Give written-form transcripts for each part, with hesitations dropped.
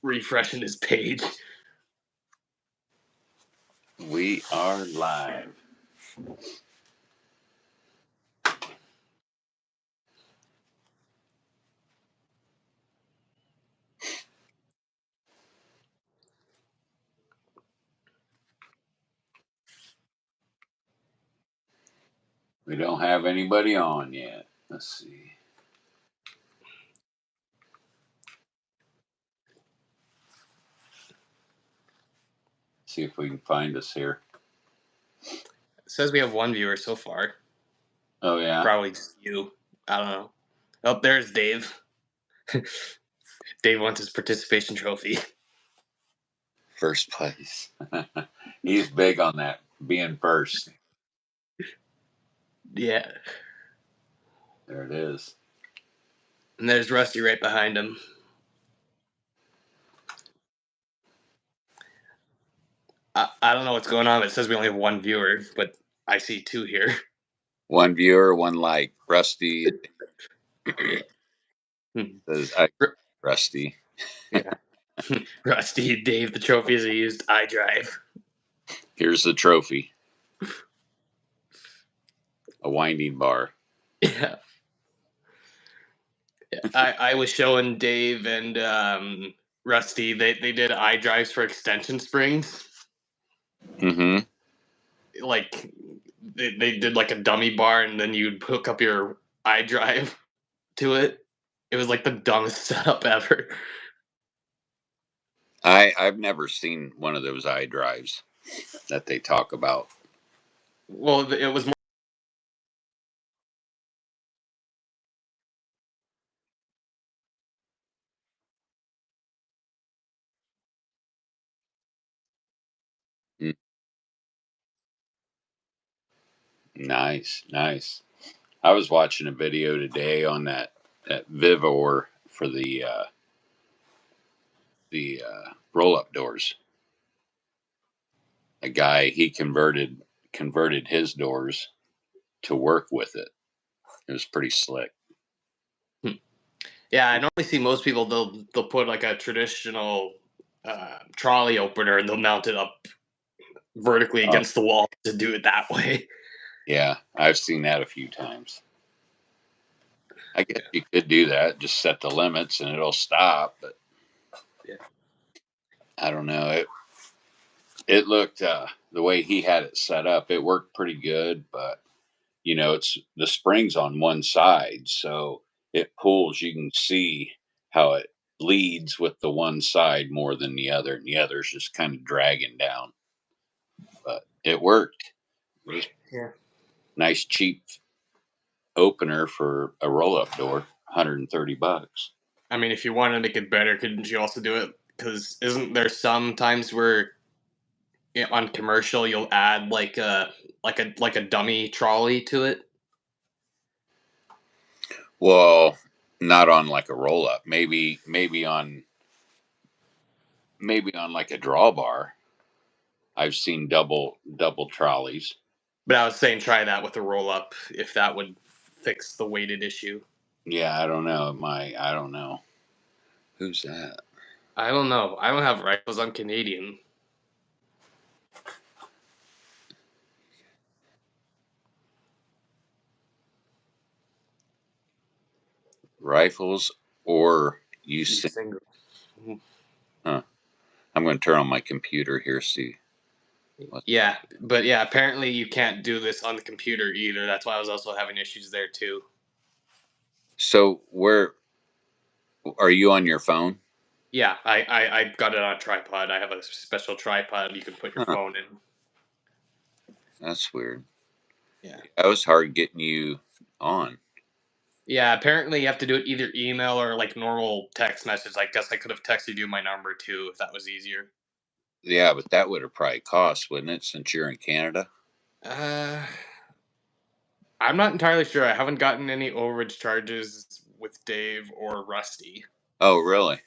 refreshing his page. We are live. We don't have anybody on yet. Let's see. See if we can find us here. It says we have one viewer so far. Oh, yeah? Probably just you. I don't know. Oh, there's Dave. Dave wants his participation trophy. First place. He's big on that, being first. Yeah. There it is. And there's Rusty right behind him. I don't know what's going on. It says we only have one viewer, but I see two here. One viewer, one like. Rusty. Says, Rusty. Yeah. Rusty, Dave, the trophies are used iDrive. Here's the trophy. A winding bar. Yeah. I was showing Dave and Rusty. They did iDrives for extension springs. Mm-hmm. Like they did like a dummy bar, and then you'd hook up your iDrive to it. It was like the dumbest setup ever. I've never seen one of those iDrives that they talk about. Well, it was more. Nice. I was watching a video today on that Vivor for the roll-up doors. A guy, he converted his doors to work with it. It was pretty slick. Yeah, I normally see most people they'll put like a traditional trolley opener and they'll mount it up vertically against the wall to do it that way. Yeah, I've seen that a few times. I guess you could do that, just set the limits and it'll stop, but yeah. I don't know. It looked the way he had it set up, it worked pretty good, but it's the springs on one side, so it pulls. You can see how it leads with the one side more than the other, and the other's just kind of dragging down. But it worked. It was nice, cheap opener for a roll-up door, $130. I mean, if you want to make it better, couldn't you also do it? Because isn't there some times where on commercial you'll add like a dummy trolley to it? Well, not on like a roll-up. Maybe on like a drawbar. I've seen double trolleys. But I was saying try that with a roll up if that would fix the weighted issue. Yeah, I don't know. I don't know. Who's that? I don't know. I don't have rifles. I'm Canadian. Rifles or you single? Huh. I'm going to turn on my computer here. See. Yeah, but yeah, apparently you can't do this on the computer either. That's why I was also having issues there too. So where are you on your phone? Yeah, I got it on a tripod. I have a special tripod you can put your phone in. That's weird. Yeah. That was hard getting you on. Yeah, apparently you have to do it either email or like normal text message. I guess I could have texted you my number too if that was easier. Yeah, but that would have probably cost, wouldn't it, since you're in Canada? I'm not entirely sure. I haven't gotten any overage charges with Dave or Rusty. Oh, really?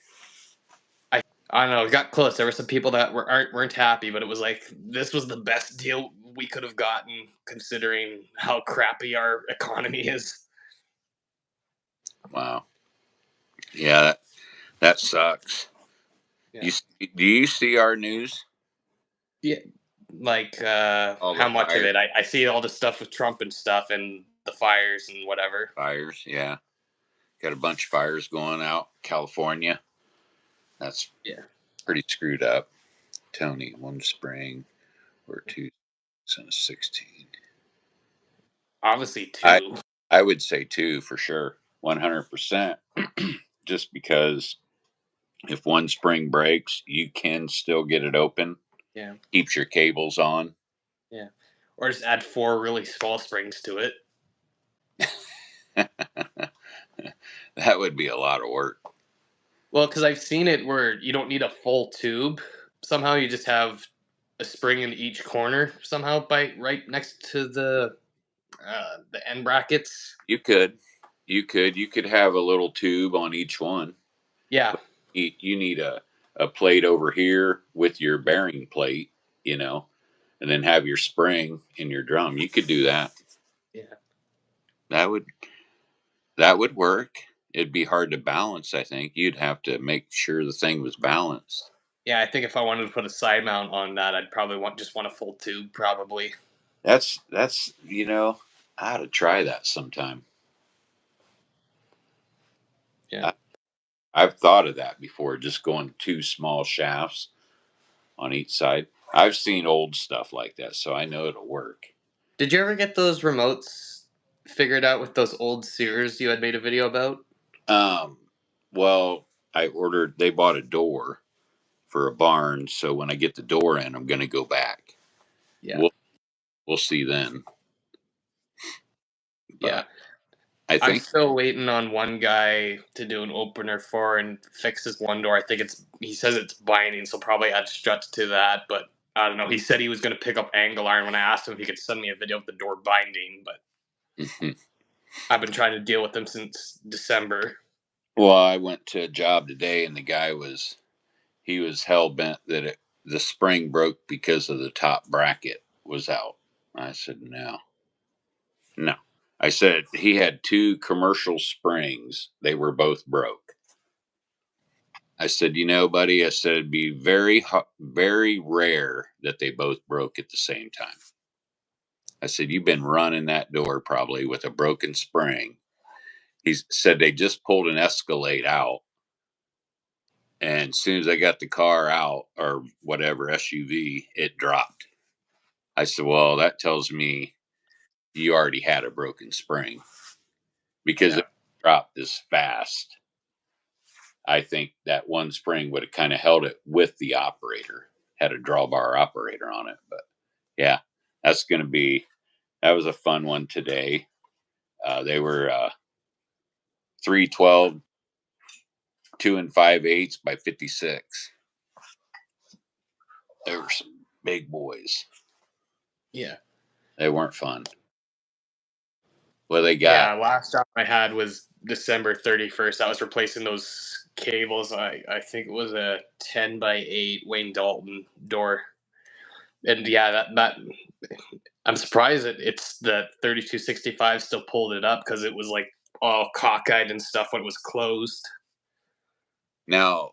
I don't know. It got close. There were some people that weren't happy, but it was like this was the best deal we could have gotten considering how crappy our economy is. Wow. Yeah, that sucks. Yeah. Do you see our news? Yeah. Like All the how much of fire it? I see all the stuff with Trump and stuff and the fires and whatever. fires, yeah. Got a bunch of fires going out California. That's Yeah. pretty screwed up. Tony, one spring or two and a 16. Obviously I two. I would say two for sure. 100%. Just because if one spring breaks, you can still get it open. Yeah. Keeps your cables on. Yeah. Or just add four really small springs to it. That would be a lot of work. Well, because I've seen it where you don't need a full tube. Somehow you just have a spring in each corner somehow by right next to the end brackets. You could. You could have a little tube on each one. Yeah. You need a plate over here with your bearing plate, you know, and then have your spring in your drum. You could do that. Yeah. That would that would work. It'd be hard to balance, I think. You'd have to make sure the thing was balanced. Yeah, I think if I wanted to put a side mount on that, I'd probably want a full tube, probably. That's I ought to try that sometime. Yeah. I, I've thought of that before, just going two small shafts on each side. I've seen old stuff like that, so I know it'll work. Did you ever get those remotes figured out with those old Sears you had made a video about? Um, well, they bought a door for a barn, so when I get the door in, I'm going to go back. Yeah. We'll we'll see then. Yeah. But I I'm think still waiting on one guy to do an opener for and fix his one door. I think he says it's binding, so probably add struts to that, but I don't know. He said he was going to pick up angle iron when I asked him if he could send me a video of the door binding, but I've been trying to deal with him since December. well, I went to a job today, and the guy was hell bent that the spring broke because of the top bracket was out. I said no, no. I said he had two commercial springs. They were both broke. I said, buddy, I said it'd be very rare that they both broke at the same time. I said, you've been running that door probably with a broken spring. He said they just pulled an Escalade out. And as soon as I got the car out or whatever SUV, it dropped. I said, well, that tells me you already had a broken spring because Yeah. it dropped this fast. I think that one spring would have kind of held it with the operator, had a drawbar operator on it. But yeah, that's going to that was a fun one today. They were 312, 2 and 5/8 by 56. They were some big boys. Yeah. They weren't fun. Well, they got Yeah, last job I had was December 31st. I was replacing those cables. I think it was a 10 by 8 Wayne Dalton door. And yeah, that I'm surprised that it's the 3265 still pulled it up because it was like all cockeyed and stuff when it was closed. now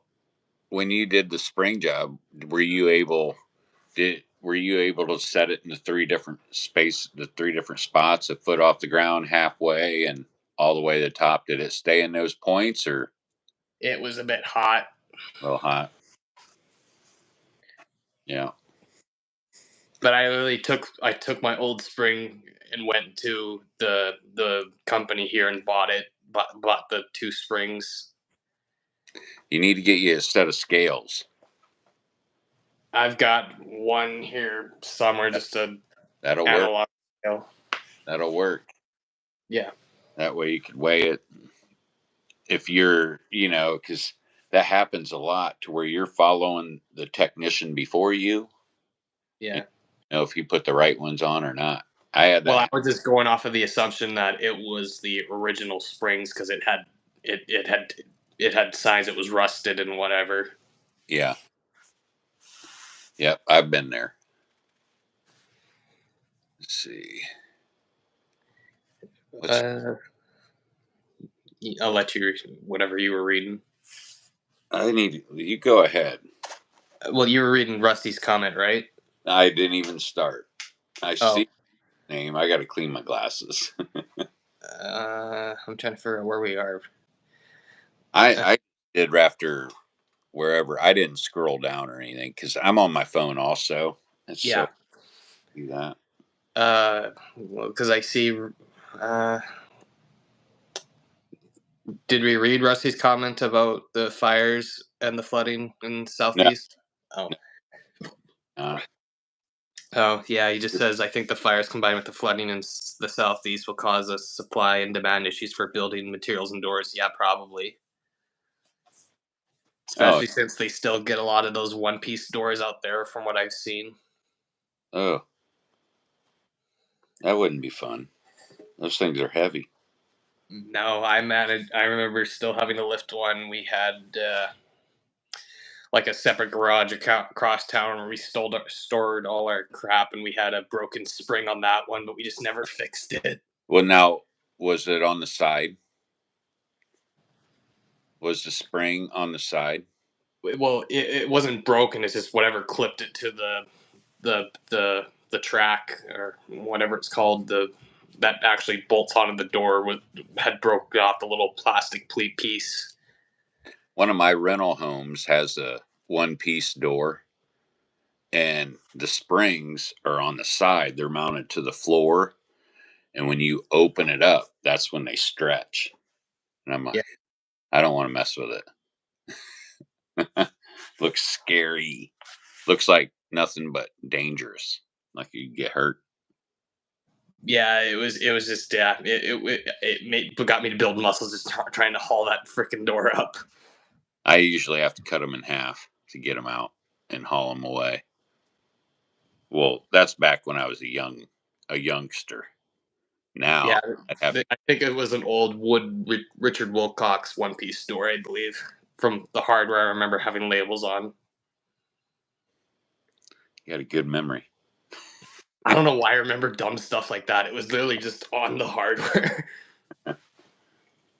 when you did the spring job, were you able to set it in the three different spots, a foot off the ground, halfway, and all the way to the top? Did it stay in those points or It was a bit hot. a little hot? Yeah. But I took my old spring and went to the company here and bought the two springs. You need to get you a set of scales. I've got one here somewhere, That, just a that'll work. analog scale. That'll work. Yeah, That way you could weigh it if because that happens a lot to where you're following the technician before you. You yeah. know if you put the right ones on or not. I had Well, I that. was just going off of the assumption that it was the original springs because it had signs it was rusted and whatever. Yeah. Yep. I've been there. Let's see. What's Uh, I'll let you whatever you were reading. you go ahead. Well, you were reading Rusty's comment, right? I didn't even start. I Oh, see the name. I got to clean my glasses. I'm trying to figure out where we are. Uh, I did after wherever. I didn't scroll down or anything because I'm on my phone also. It's so yeah. do that. Well, because I see. Uh, did we read Rusty's comment about the fires and the flooding in No, southeast? Oh, no, no. oh, yeah. He just says, I think the fires combined with the flooding in the southeast will cause us supply and demand issues for building materials and doors. Yeah, probably. Oh, Especially since they still get a lot of those one-piece doors out there, from what I've seen. oh, that wouldn't be fun. Those things are heavy. No, I managed. I remember still having to lift one. We had like a separate garage across town where we stored all our crap, and we had a broken spring on that one, but we just never fixed it. Well, now was it on the side? Was the spring on the side? Well, it wasn't broken. It's just whatever clipped it to the track or whatever it's called. The that actually bolts onto the door had broke off the little plastic piece. One of my rental homes has a one-piece door, and the springs are on the side. They're mounted to the floor, and when you open it up, that's when they stretch. And I'm Yeah, like, I don't want to mess with it. Looks scary. Looks like nothing but dangerous. Like you get hurt. yeah. It was just got me to build muscles just trying to haul that freaking door up. I usually have to cut them in half to get them out and haul them away. Well, that's back when I was a youngster. Yeah, Now I'd have to. I think it was an old wood Richard Wilcox one piece store, I believe, from the hardware. I remember having labels on. You got a good memory. I don't know why I remember dumb stuff like that. It was literally just on the hardware.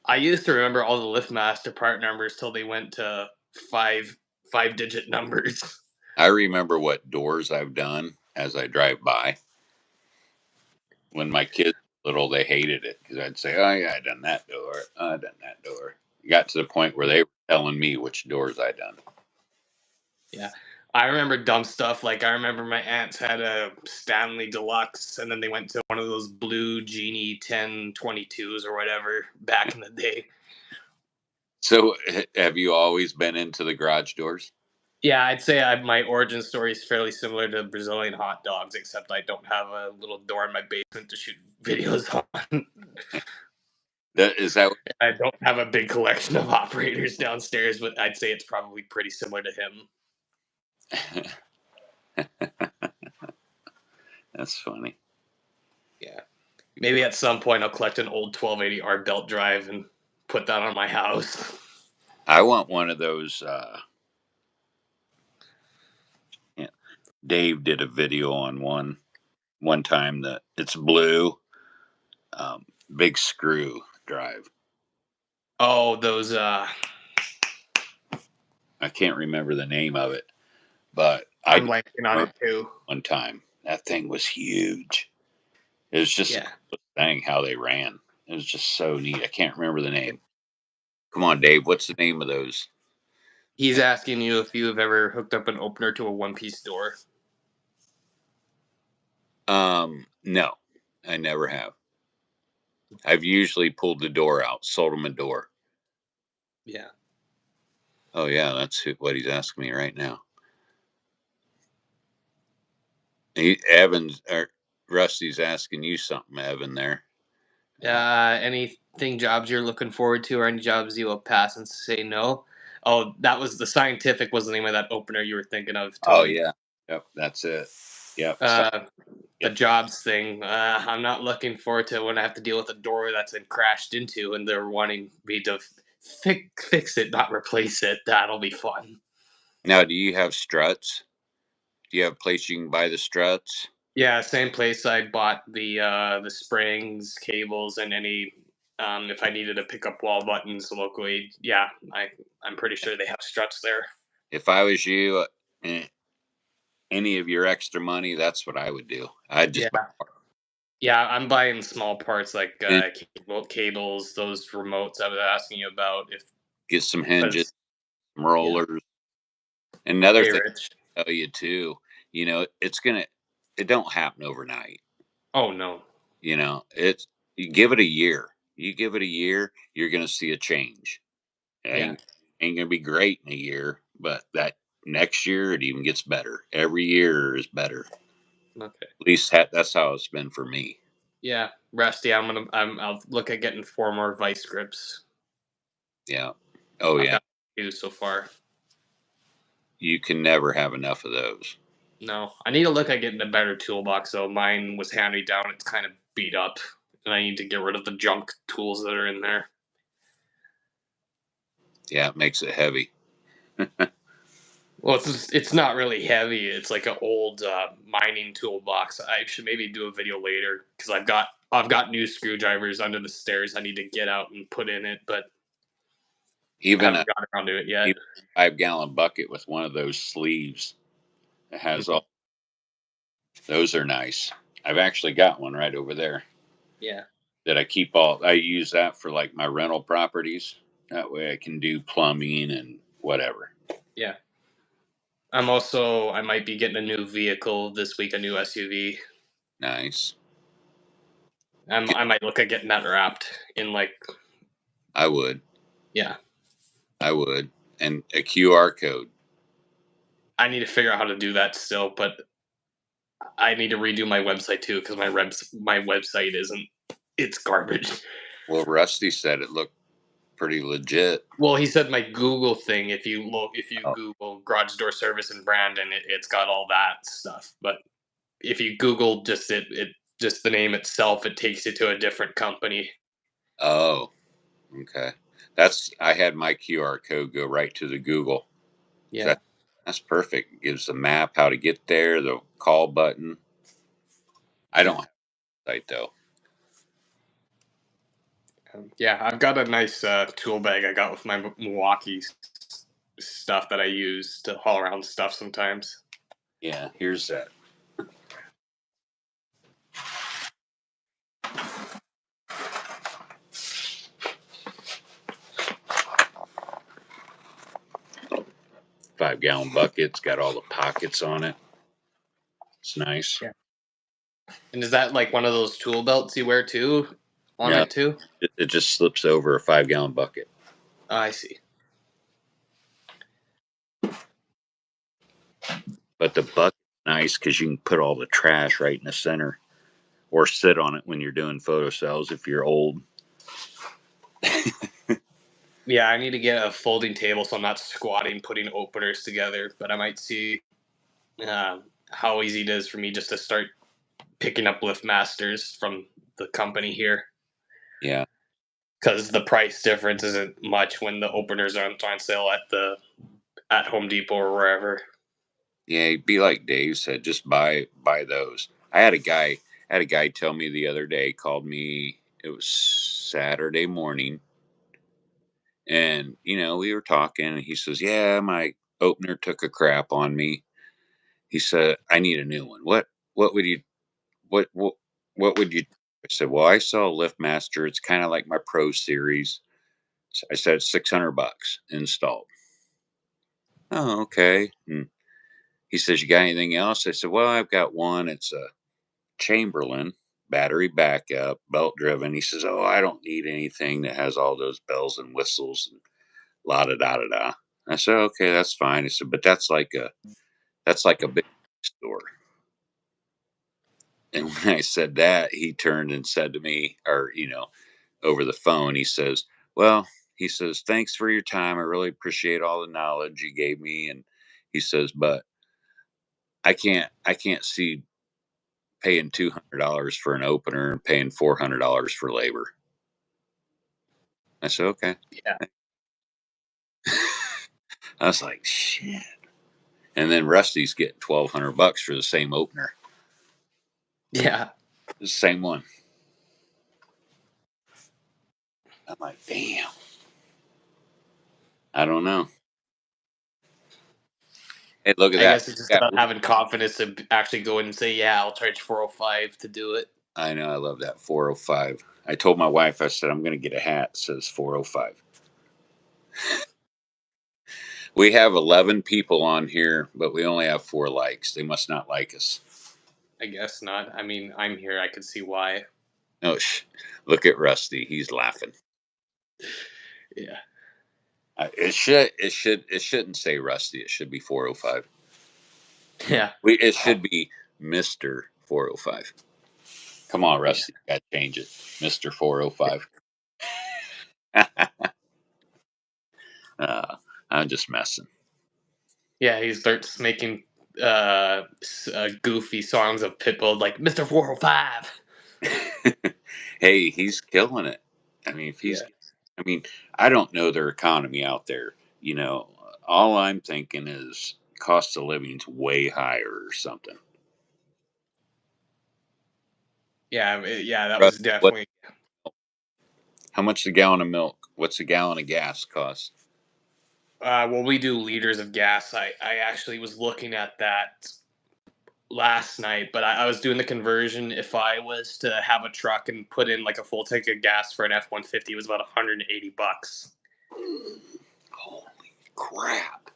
I used to remember all the LiftMaster part numbers till they went to five digit numbers. I remember what doors I've done as I drive by. When my kids were little, they hated it because I'd say, "Oh yeah, I done that door. Oh, I done that door." It got to the point where they were telling me which doors I done. Yeah. I remember dumb stuff like I remember my aunts had a Stanley Deluxe and then they went to one of those blue Genie 1022s or whatever back in the day. So, have you always been into the garage doors? Yeah, I'd say my origin story is fairly similar to Brazilian hot dogs, except I don't have a little door in my basement to shoot videos on. Is that I don't have a big collection of operators downstairs, but I'd say it's probably pretty similar to him. That's funny. Yeah. Maybe at some point I'll collect an old 1280R belt drive and put that on my house. I want one of those. Yeah, Dave did a video on one time that it's blue, um, big screw drive. Oh, those I can't remember the name of it, but I I'm did blanking on it too. one time. That thing was huge. It was just Yeah. a thing how they ran. It was just so neat. I can't remember the name. Come on, Dave. What's the name of those? He's asking you if you have ever hooked up an opener to a one piece door. No, I never have. I've usually pulled the door out, sold him a door. Yeah. Oh yeah, that's what he's asking me right now. Evans or Rusty's asking you something, Evan. There. Anything jobs you're looking forward to, or any jobs you will pass and say no? Oh, that was the scientific was the name of that opener you were thinking of, Oh Tony. yeah. Yep. That's it. Yep. So, Uh, the yep. jobs thing. I'm not looking forward to when I have to deal with a door that's been crashed into, and they're wanting me to fix it, not replace it. That'll be fun. Now, do you have struts? Do you have a place you can buy the struts? Yeah, same place I bought the springs, cables, and any if I needed to pick up wall buttons locally. Yeah, I'm pretty sure they have struts there. If I was you, eh, any of your extra money, that's what I would do. I'd Yeah. just buy Yeah, I'm buying small parts like and cables, those remotes I was asking you about. If get some hinges, because some yeah, rollers. And another hey thing Rich. I'll tell you too, it don't happen overnight. Oh no. You give it a year. You give it a year, you're gonna see a change. It Yeah. ain't gonna be great in a year, but that next year it even gets better. Every year is better. Okay. At least that's how it's been for me. Yeah, Rusty. I'll look at getting 4 more vice grips. Yeah. Oh I've yeah. got 2 so far. You can never have enough of those. No, I need to look at getting a better toolbox though. Mine was hand me down. It's kind of beat up, and I need to get rid of the junk tools that are in there. Yeah, it makes it heavy. Well, it's not really heavy. It's like an old mining toolbox. I should maybe do a video later because I've got new screwdrivers under the stairs. I need to get out and put in it, but I Even haven't gotten around to it yet. even a 5 gallon bucket with one of those sleeves that has Mhm. all those are nice. I've actually got one right over there Yeah, that I use that for like my rental properties. That way I can do plumbing and whatever. yeah. I might be getting a new vehicle this week, a new SUV. Nice. I might look at getting that wrapped in like I would. yeah. I would. And a QR code. I need to figure out how to do that still, but I need to redo my website too because my website isn't. It's garbage. Well, Rusty said it looked pretty legit. Well, he said my Google thing. If you Oh, Google garage door service in Brandon, it's got all that stuff. But if you Google just the name itself, it takes you to a different company. oh, okay. I had my QR code go right to the Google. Yeah. That, that's perfect. It gives the map how to get there, the call button. I don't have a site though. Yeah, I've got a nice tool bag I got with my Milwaukee stuff that I use to haul around stuff sometimes. Yeah, here's that. 5 gallon bucket. It's got all the pockets on it. It's nice. Yeah. And is that like one of those tool belts you wear too on No, it too? it just slips over a 5 gallon bucket. Oh, I see. But the bucket's nice because you can put all the trash right in the center or sit on it when you're doing photo cells if you're old. Yeah, I need to get a folding table so I'm not squatting putting openers together. But I might see how easy it is for me just to start picking up lift masters from the company here Yeah. because the price difference isn't much when the openers aren't on sale at Home Depot or wherever. Yeah, be like Dave said, just buy those. I had a guy tell me the other day, called me, it was Saturday morning, and we were talking, and he says, "Yeah, my opener took a crap on me." He said, "I need a new one. What would you what what would you?" I said, "Well, I saw a LiftMaster. It's kind of like my Pro Series." I said, "It's $600 installed." Oh, okay. He says, "You got anything else?" I said, "Well, I've got one. It's a Chamberlain battery backup, belt driven." He says, "Oh, I don't need anything that has all those bells and whistles and la da da da da." I said, "Okay, that's fine." I said, "But that's like a big store." And when I said that, he turned and said to me, or over the phone, he says, "Well," he says, "thanks for your time. I really appreciate all the knowledge you gave me." And he says, "But I can't see paying $200 for an opener and paying $400 for labor." I said, "Okay." Yeah. I was like, "Shit." And then Rusty's getting $1,200 for the same opener, Yeah. the same one. I'm like, damn. I don't know. Hey, look at I that. guess it's just Yeah, about having confidence to actually go in and say, "Yeah, I'll charge 405 to do it." I know. I love that 405. I told my wife, I said, I'm going to get a hat that says 405. We have 11 people on here, but we only have 4 likes. They must not like us. I guess not. I mean, I'm here. I could see why. No, look at Rusty. He's laughing. Yeah. It shouldn't say Rusty. It should be 405. Yeah. It should be Mr. 405. Come on, Yeah. Rusty. Got to change it. Mr. 405. uh, I'm just messing. Yeah, he starts making goofy songs of Pitbull like Mr. 405. Hey, he's killing it. I mean, if he's, Yeah. I mean, I don't know their economy out there. You know, all I'm thinking is cost of living's way higher or something. Yeah, yeah, that Russ, was what? definitely. How much a gallon of milk? What's a gallon of gas cost? Well, we do liters of gas. I actually was looking at that last night, but I was doing the conversion. If I was to have a truck and put in like a full tank of gas for an F-150, it was about $180. Holy crap!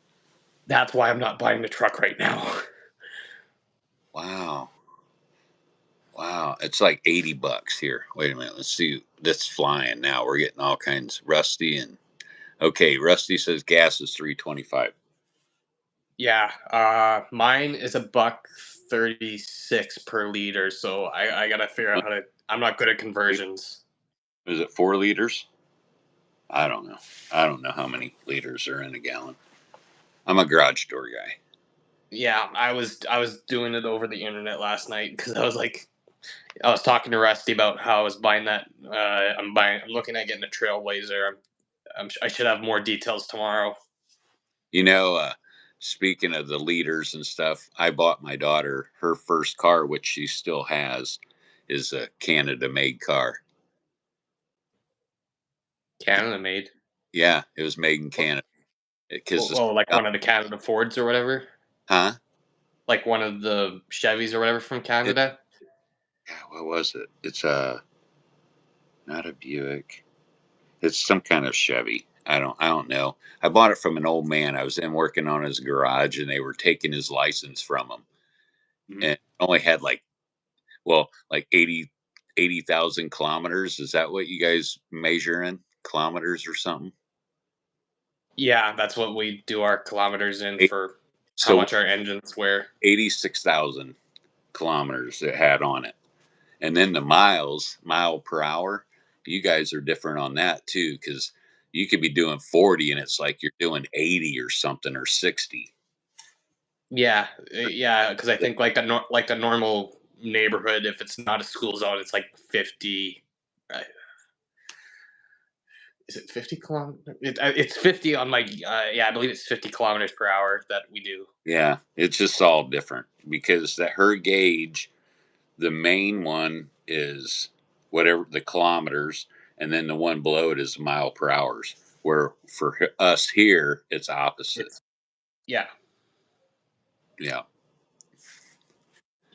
That's why I'm not buying the truck right now. Wow. Wow, it's like $80 here. Wait a minute, let's see. That's flying now. We're getting all kinds. Rusty and okay, Rusty says gas is 325. Yeah, mine is a buck 36 per liter, so I gotta figure out how to. I'm not good at conversions. Is it 4 liters? I don't know. I don't know how many liters are in a gallon. I'm a garage door guy. Yeah, I was doing it over the internet last night because I was talking to Rusty about how I was buying that. I'm looking at getting a Trailblazer. I should have more details tomorrow. You know, speaking of the liters and stuff, I bought my daughter her first car, which she still has, is a Canada made car. Canada made. Yeah, it was made in Canada. Because the Well, like one of the Canada Fords or whatever. huh? Like one of the Chevys or whatever from It, Canada. yeah, what was it? It's not a Buick. It's some kind of Chevy. I don't know. I bought it from an old man. I was in working on his garage and they were taking his license from him. Mhm. And it only had like 80,000 kilometers. Is that what you guys measure in kilometers or something? Yeah, that's what we do our kilometers in Eight, for how so much our engines wear. 86,000 kilometers it had on it. And then the mile per hour, you guys are different on that too, because you could be doing 40 and it's like you're doing 80 or something or 60. Yeah, yeah, because I think like a normal neighborhood, if it's not a school zone, it's like 50. Uh, is it 50 kilometers? It's 50 on my yeah, I believe it's 50 kilometers per hour that we do. Yeah, it's just all different because that her gauge, the main one is whatever the kilometers, and then the one below it is mile per hours. Where for us here, it's opposite. It's yeah, Yeah,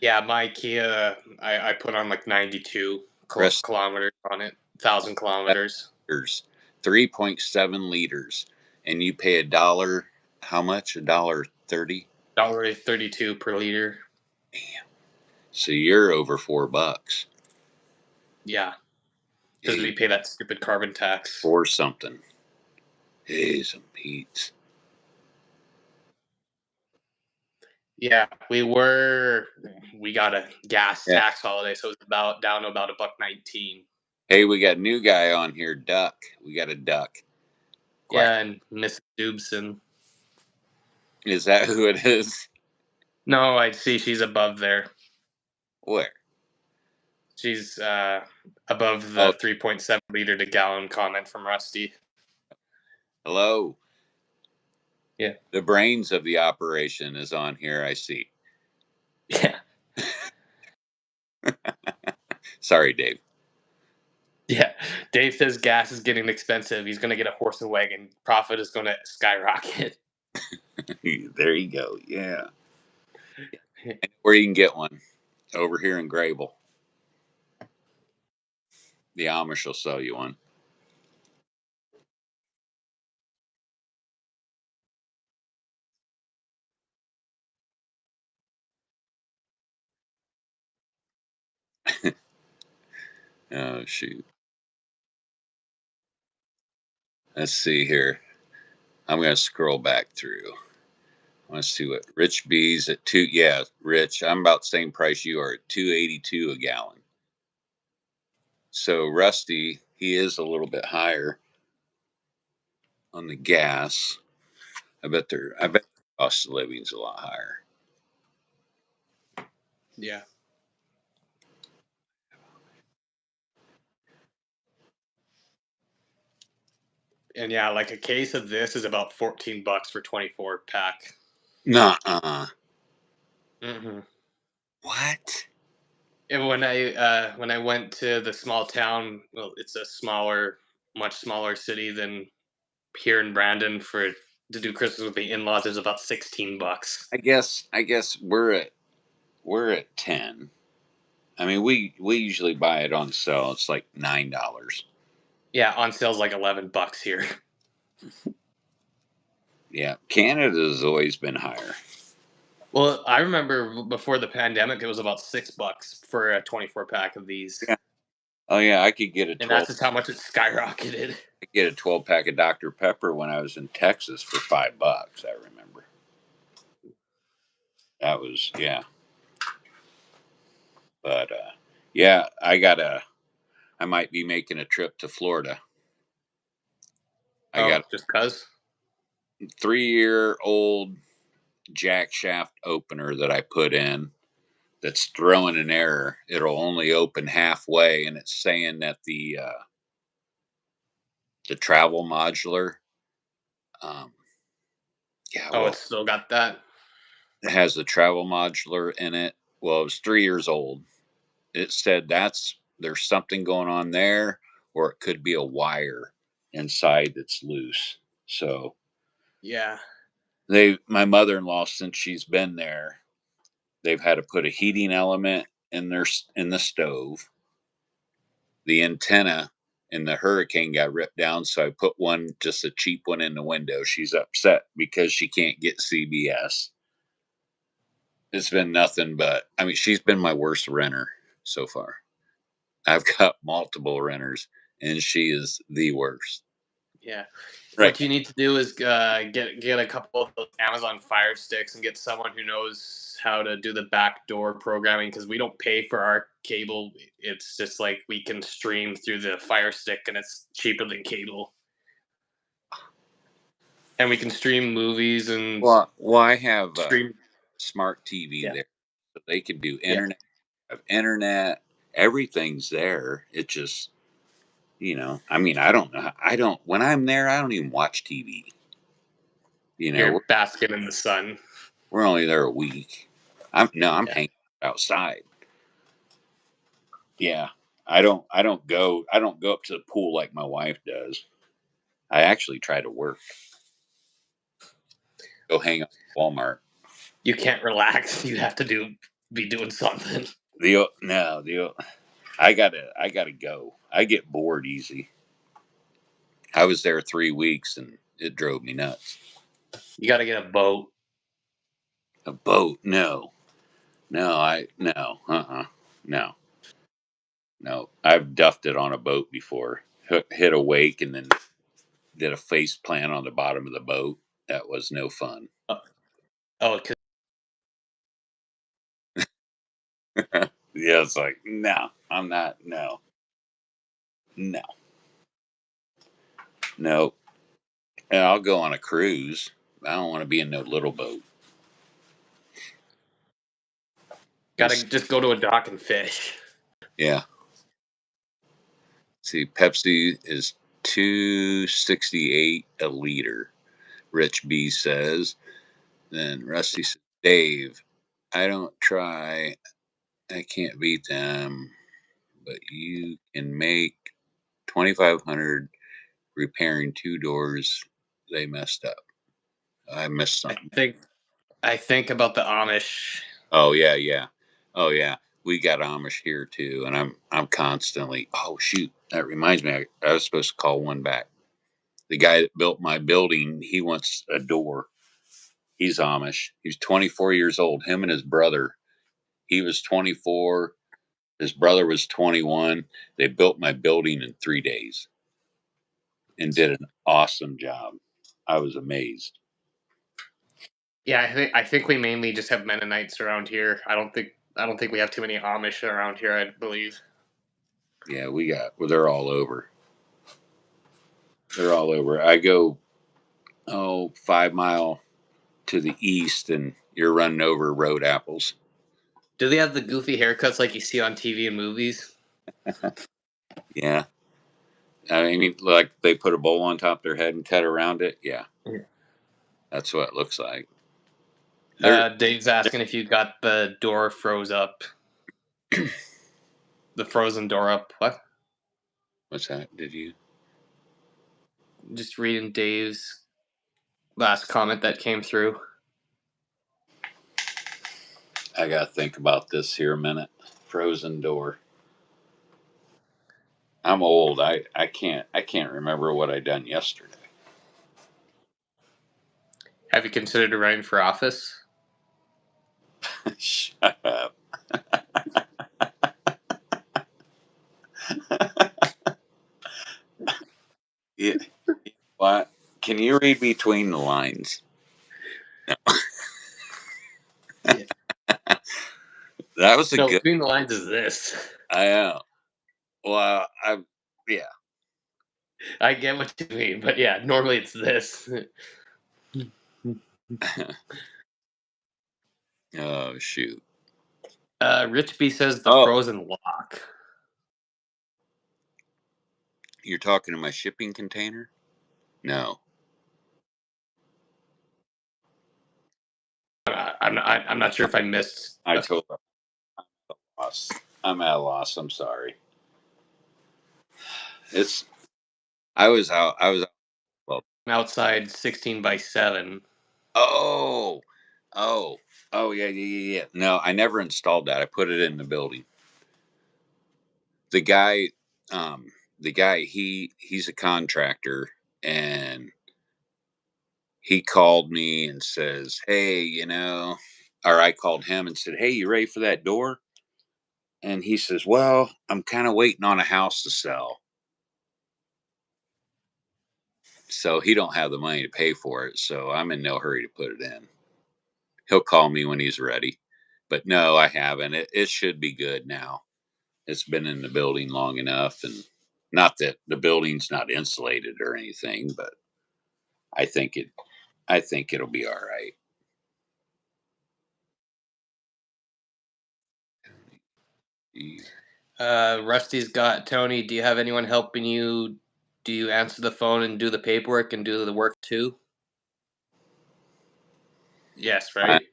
yeah. My Kia, I put on like 92 rest kilometers on it, 1,000 kilometers. liters, 3.7 liters, and you pay a dollar. How much? $1.30. $1.32 per liter. So you're over $4. Yeah, because Hey, we pay that stupid carbon tax. or something. Hey, some Pete's. Yeah, we got a gas Yeah. tax holiday, so it's about down to about a buck 19. Hey, we got a new guy on here, Duck. We got a duck. Quack. Yeah, and Miss Doobson. Is that who it is? No, I see she's above there. Where? She's above Oh, the 3.7 liter to gallon comment from Rusty. hello. Yeah. The brains of the operation is on here, I see. Yeah. Sorry, Dave. Yeah. Dave says gas is getting expensive. He's going to get a horse and wagon. Profit is going to skyrocket. There you go. Yeah. Where you can get one over here in Grable. The Amish will sell you one. Oh shoot. Let's see here. I'm gonna scroll back through. Let's see what Rich B's at two. Yeah, Rich, I'm about the same price you are at 2.82 a gallon. So Rusty, he is a little bit higher on the gas. I bet the cost of living is a lot higher. Yeah. And yeah, like a case of this is about $14 for 24 pack. Nuh-uh. Mm-hmm. What? And when I went to the small town, well, it's a much smaller city than here in Brandon to do Christmas with the in-laws. Is about $16. I guess we're at 10. I mean, we usually buy it on sale. It's like $9. Yeah, on sale's like $11 here. Yeah, Canada's always been higher. Well, I remember before the pandemic, it was about $6 for a 24 pack of these, Yeah. Oh yeah, I could get a and 12. that's just how much it skyrocketed. I could get a 12 pack of Dr Pepper when I was in Texas for $5. I remember. That was yeah. But yeah, I might be making a trip to Florida. I Oh, got just cause? a 3-year-old jack shaft opener that I put in that's throwing an error. It'll only open halfway, and it's saying that the travel modular, um, yeah, Oh, well, it's still got that. it has the travel modular in it. Well, it was 3 years old. It said there's something going on there, or it could be a wire inside that's loose. So Yeah. my mother-in-law, since she's been there, they've had to put a heating element in the stove. The antenna in the Hurricane got ripped down, so I put one, just a cheap one, in the window. She's upset because she can't get CBS. It's been nothing but, I mean, she's been my worst renter so far. I've got multiple renters, and she is the worst. Yeah. Right. What you need to do is get a couple of those Amazon Fire Sticks and get someone who knows how to do the backdoor programming, because we don't pay for our cable. It's just like we can stream through the Fire Stick, and it's cheaper than cable. And we can stream movies and Well, I have stream. smart TV Yeah. there, so they can do Yeah. internet. Everything's there. It just, I mean, I don't know. I don't when I'm there, I don't even watch TV. You know, You're basking in the sun. we're only there a week. I'm Yeah. hanging outside. Yeah. I don't go up to the pool like my wife does. I actually try to work. Go hang out at Walmart. You can't relax. You have to be doing something. No, I gotta go. I get bored easy. I was there 3 weeks and it drove me nuts. You got to get a boat. A boat? No. No. No. No. I've duffed it on a boat before. Hit a wake and then did a face plant on the bottom of the boat. That was no fun. Oh, oh, Yeah, it's like, no, I'm not. No, no, no. And I'll go on a cruise. I don't want to be in no little boat. got to just go to a dock and fish. Yeah. See, Pepsi is 268 a liter. Rich B says. Then Rusty says, Dave, I don't try. I can't beat them, but you can make 2,500 repairing two doors they messed up. I missed I something. think I think about the Amish. Oh yeah, yeah. Oh yeah. We got Amish here too, and I'm constantly. Oh shoot, that reminds me. I was supposed to call one back. The guy that built my building, he wants a door. He's Amish. He's 24 years old. Him and his brother. He was 24. His brother was 21. They built my building in 3 days and did an awesome job. I was amazed. Yeah, I think we mainly just have Mennonites around here. I don't think we have too many Amish around here, I believe. Yeah, we got. Well, they're all over. They're all over. I go 5 mile to the east, and you're running over road apples. Do they have the goofy haircuts like you see on TV and movies? Yeah, I mean, like they put a bowl on top of their head and cut around it. Yeah, Yeah. that's what it looks like. They're Dave's asking if you got the door froze up. The frozen door up. What? what's that? Did you? Just reading Dave's last comment that came through. I gotta think about this here a minute. Frozen door. I'm old. I can't remember what I done yesterday. Have you considered running for office? Shut up. Yeah. What? Can you read between the lines? Yeah. That was a No, good. between the lines is this. I know. Well, yeah. I get what you mean, but yeah, normally it's this. Oh shoot. Rich B says the Oh, frozen lock. you're talking to my shipping container? No. I'm not sure if I missed. I told her loss. I'm at a loss. I'm sorry. It's. I was out. I was. Well. Outside 16 by 7. Oh. Oh. Oh yeah, yeah, yeah, yeah. No, I never installed that. I put it in the building. The guy, um, he's a contractor, and he called me and says, "Hey, or I called him and said, "Hey, you ready for that door?" And he says, "Well, I'm kind of waiting on a house to sell." So he don't have the money to pay for it, so I'm in no hurry to put it in. He'll call me when he's ready. But no, I haven't. It should be good now. It's been in the building long enough, and not that the building's not insulated or anything, but I think it I think it'll be all right. Rusty's got Tony. Do you have anyone helping you? Do you answer the phone and do the paperwork and do the work too? Yes, I, right?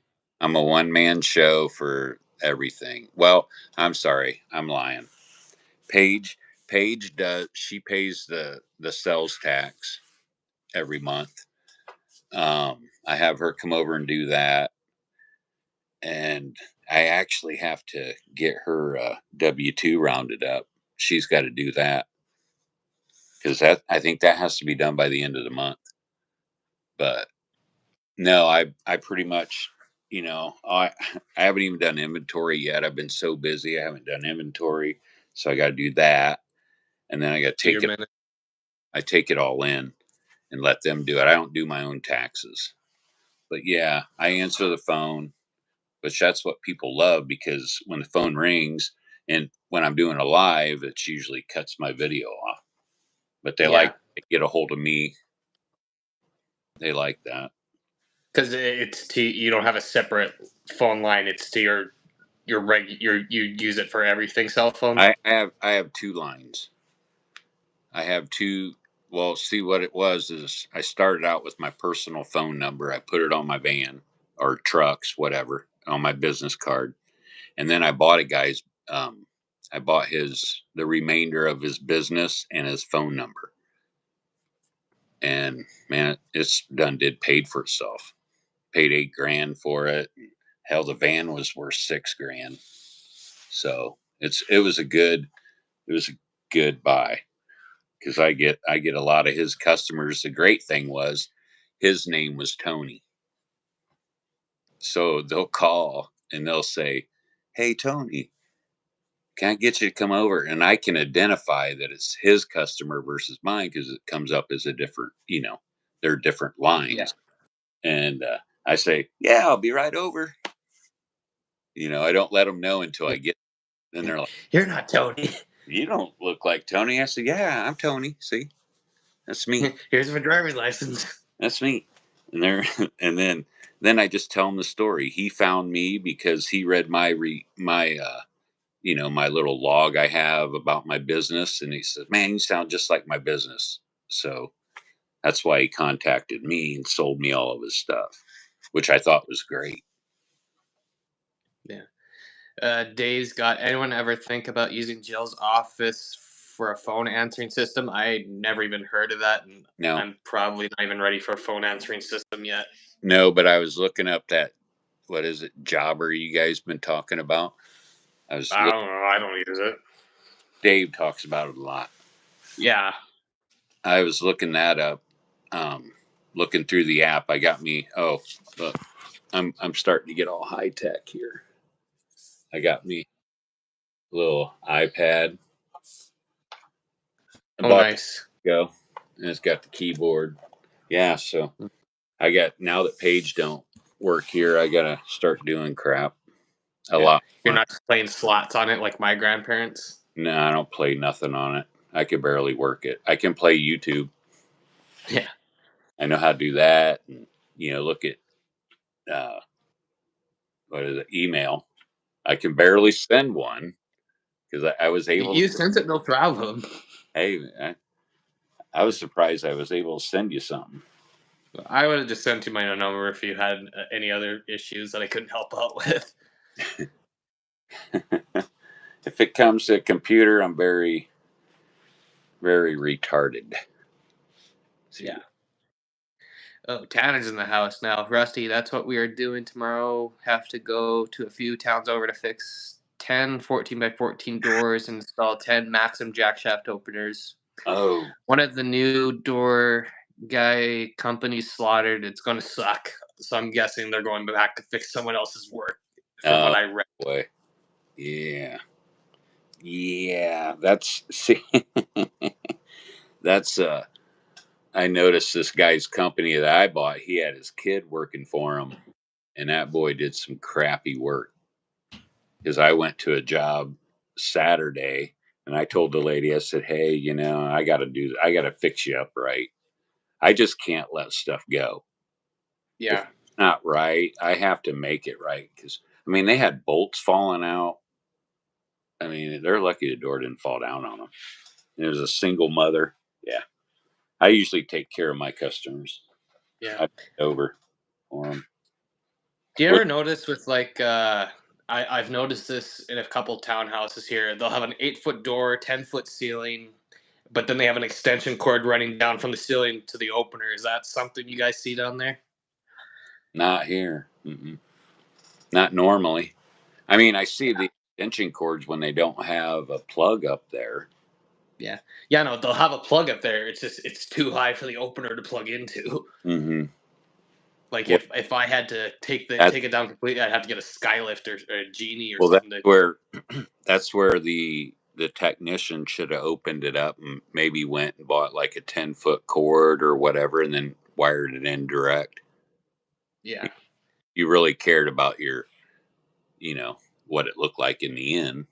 I'm a one man show for everything. Well, I'm sorry, I'm lying. Paige, Paige does. She pays the sales tax every month. I have her come over and do that, and I actually have to get her W-2 rounded up. She's got to do that because that I think that has to be done by the end of the month. But no, I pretty much, I haven't even done inventory yet. I've been so busy, I haven't done inventory, so I got to do that, and then I got to Do your take it. minute. I take it all in and let them do it. I don't do my own taxes, but yeah, I answer the phone, which that's what people love because when the phone rings and when I'm doing a live, it usually cuts my video off. But they like Yeah, to get a hold of me. They like that. because it's to you don't have a separate phone line. It's to you use it for everything cell phone. I have two lines. I have two. Well, see what it was is I started out with my personal phone number. I put it on my van or trucks, whatever, on my business card, and then I bought a guy's. I bought the remainder of his business and his phone number, and man, it's paid for itself. Paid $8,000 for it. Hell, the van was worth $6,000. So it was a good buy, because I get a lot of his customers. The great thing was his name was Tony. So they'll call and they'll say, "Hey Tony, can I get you to come over?" And I can identify that it's his customer versus mine, because it comes up as a different, they're different Yeah. lines. And I say, "Yeah, I'll be right over." I don't let them know until I get. Then they're like, You're not Tony. "You don't look like Tony." I say, "Yeah, I'm Tony. See, that's me. Here's my driver's license. That's me." And they're and then I just tell them the story. He found me because he read my little log I have about my business, and he said, "Man, you sound just like my business." So that's why he contacted me and sold me all of his stuff, which I thought was great. Yeah. Dave's got anyone ever think about using Jill's office for a phone answering system? I never even heard of that, and Now, I'm probably not even ready for a phone answering system yet. no, but I was looking up that, what is it, Jobber you guys been talking about. I was I don't know. I don't use it. Dave talks about it a lot. Yeah. I was looking that up, looking through the app. I got me. Oh, look, I'm starting to get all high tech here. I got me a little iPad. I Oh, bought nice. go, and it's got the keyboard. Yeah, so I got, now that Page don't work here, I gotta start doing crap a Yeah. lot You're more. not just playing slots on it like my grandparents. No, I don't play nothing on it. I can barely work it. I can play YouTube. Yeah. I know how to do that, and look at uh, what is it, email. I can barely send one, because I was able. You sent it no problem. Hey, I was surprised I was able to send you something. I would have just sent you my number if you had any other issues that I couldn't help out with. If it comes to a computer, I'm very, very retarded. See. Yeah. Oh, Tanner's in the house now. Rusty, that's what we are doing tomorrow. Have to go to a few towns over to fix 10 14 by 14 doors and install 10 Maxim jack shaft openers. Oh, One of the new door guy companies slaughtered. It's going to suck. So I'm guessing they're going back to fix someone else's work from what I read. boy. Yeah. Yeah. That's, see, that's, I noticed this guy's company that I bought, he had his kid working for him, and that boy did some crappy work. Because I went to a job Saturday, and I told the lady, I said, "Hey, I got to fix you up right. I just can't let stuff go. If Yeah. it's not right, I have to make it right." Because, I mean, they had bolts falling out. I mean, they're lucky the door didn't fall down on them. And it was a single mother. Yeah. I usually take care of my customers. Yeah. I over for them. Do you What? ever notice with like I've noticed this in a couple townhouses here. They'll have an 8-foot door, 10-foot ceiling, but then they have an extension cord running down from the ceiling to the opener. Is that something you guys see down there? Not here. Mm-mm. Not normally. I mean, I see the extension cords when they don't have a plug up there. Yeah. Yeah, no, they'll have a plug up there. It's just it's too high for the opener to plug into. Mm-hmm. Like Well, if I had to that, take it down completely, I'd have to get a skylift or a genie or well, that's something to. where the technician should have opened it up and maybe went and bought like a 10-foot cord or whatever, and then wired it in direct. Yeah. You really cared about your, you know, what it looked like in the end.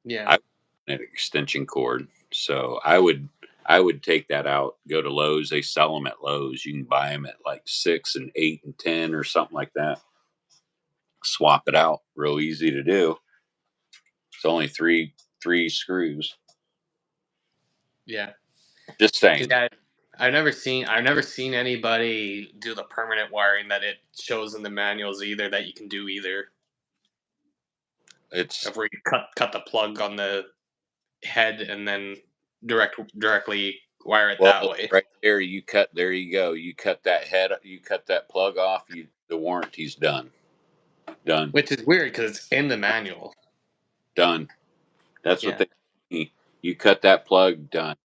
Yeah. I an extension cord, so I would take that out. Go to Lowe's. They sell them at Lowe's. You can buy them at like 6 and 8 and 10 or something like that. Swap it out. Real easy to do. It's only three screws. Yeah. Just Cause saying. I've never seen anybody do the permanent wiring that it shows in the manuals either that you can do either. It's Of where you cut the plug on the head and then directly wire it well, that way. right There you cut. There you go. You cut that head. You cut that plug off. The warranty's done. Done. Which is weird because it's in the manual. Done. That's what Yeah. you cut that plug. Done.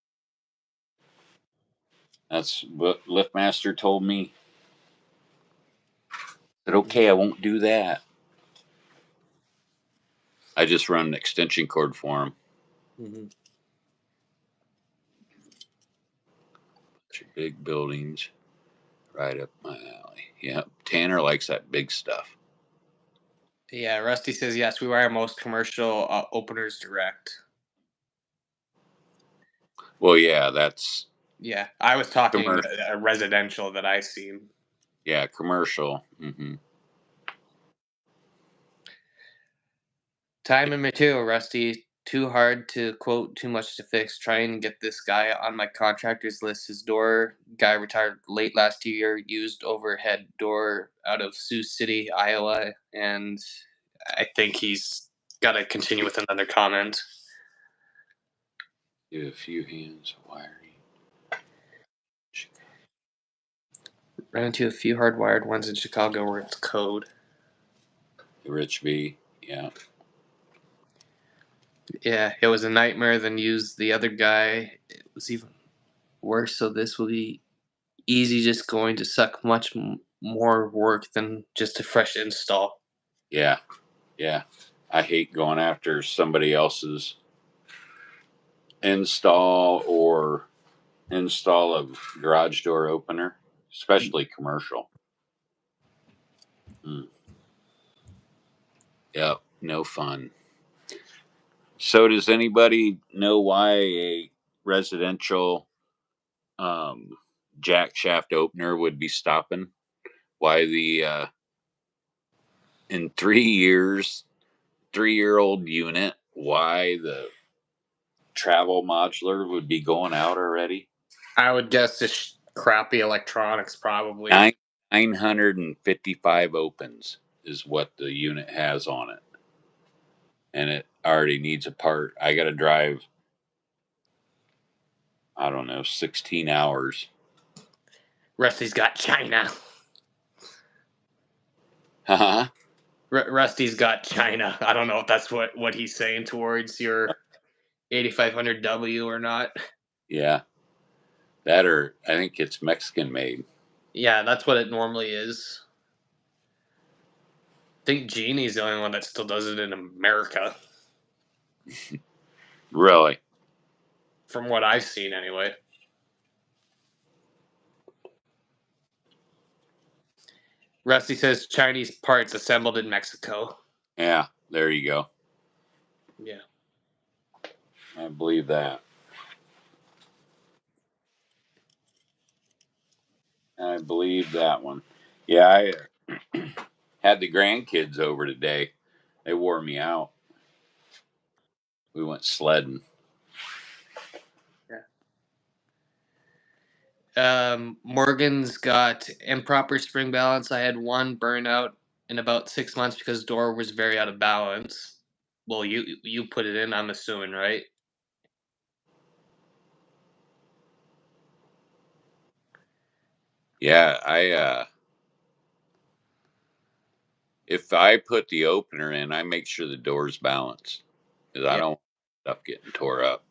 That's what Liftmaster told me. I said, okay, I won't do that. I just run an extension cord for him. Mm-hmm. Big buildings, right up my alley. Yeah, Tanner likes that big stuff. Yeah, Rusty says yes. We wire most commercial openers direct. Well, yeah, that's Yeah, I was talking commercial. residential that I seen. Yeah, commercial. Time and material, Rusty. Too hard to quote, too much to fix. Trying to get this guy on my contractors list. His door guy retired late last year. Used overhead door out of Sioux City, Iowa, and I think he's got to continue with another comment. Do a few hands wiring. Ran into a few hardwired ones in Chicago where it's code. Rich V, yeah. Yeah, it was a nightmare. Then used the other guy. It was even worse. So this will be easy. Just going to suck much more work than just a fresh install. Yeah, yeah. I hate going after somebody else's install of garage door opener, especially commercial. Yep, no fun. So does anybody know why a residential jack shaft opener would be stopping? Why the in 3 years, 3-year-old unit, why the travel modular would be going out already? I would guess just crappy electronics, probably. 955 opens is what the unit has on it, and it already needs a part. I got to drive, I don't know, 16 hours. Rusty's got China. Huh? Rusty's got China. I don't know if that's what he's saying towards your 8500W or not. Yeah, that, or I think it's Mexican made. Yeah, that's what it normally is. I think Genie's the only one that still does it in America. Really? From what I've seen, anyway. Rusty says Chinese parts assembled in Mexico. Yeah, there you go. Yeah. I believe that. I believe that one. Yeah, I had the grandkids over today. They wore me out. We went sledding. Morgan's got improper spring balance. I had one burnout in about 6 months because door was very out of balance. Well, you put it in, I'm assuming, right? Yeah, if I put the opener in, I make sure the door's balanced because I don't want stuff getting tore up.